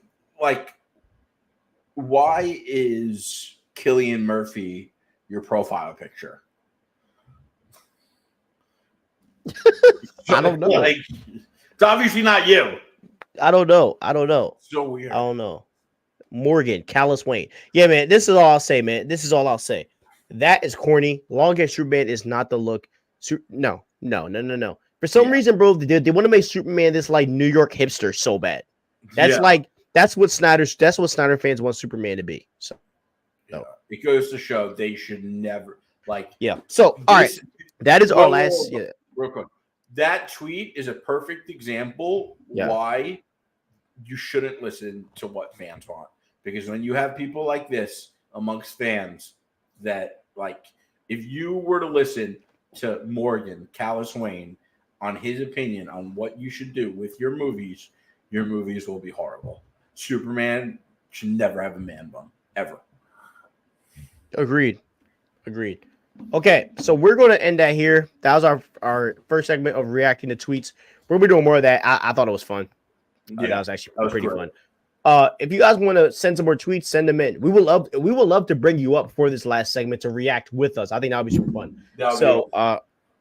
is Cillian Murphy your profile picture? I don't know. Like, it's obviously not you. I don't know. So weird. I don't know. Morgan, Callus Wayne. Yeah, man. This is all I'll say, man. This is all I'll say. That is corny. Long hair Superman is not the look. No. For some reason, bro, they want to make Superman this like New York hipster so bad. That's what Snyder fans want Superman to be. So it goes to show they should never like. Yeah. So all right, that is our last. Yeah. Real quick, that tweet is a perfect example why you shouldn't listen to what fans want, because when you have people like this amongst fans that like, if you were to listen to Morgan Callus Wayne on his opinion on what you should do with your movies will be horrible. Superman should never have a man bun, ever. Agreed. Okay, so we're going to end that here. That was our first segment of reacting to tweets. We'll be doing more of that. I thought it was fun. That was actually pretty fun. If you guys want to send some more tweets, send them in. We would love to bring you up for this last segment to react with us. I think that would be super fun.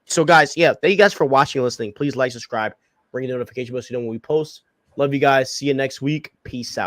So guys, thank you guys for watching and listening. Please like, subscribe, ring the notification bell so you know when we post. Love you guys. See you next week. Peace out.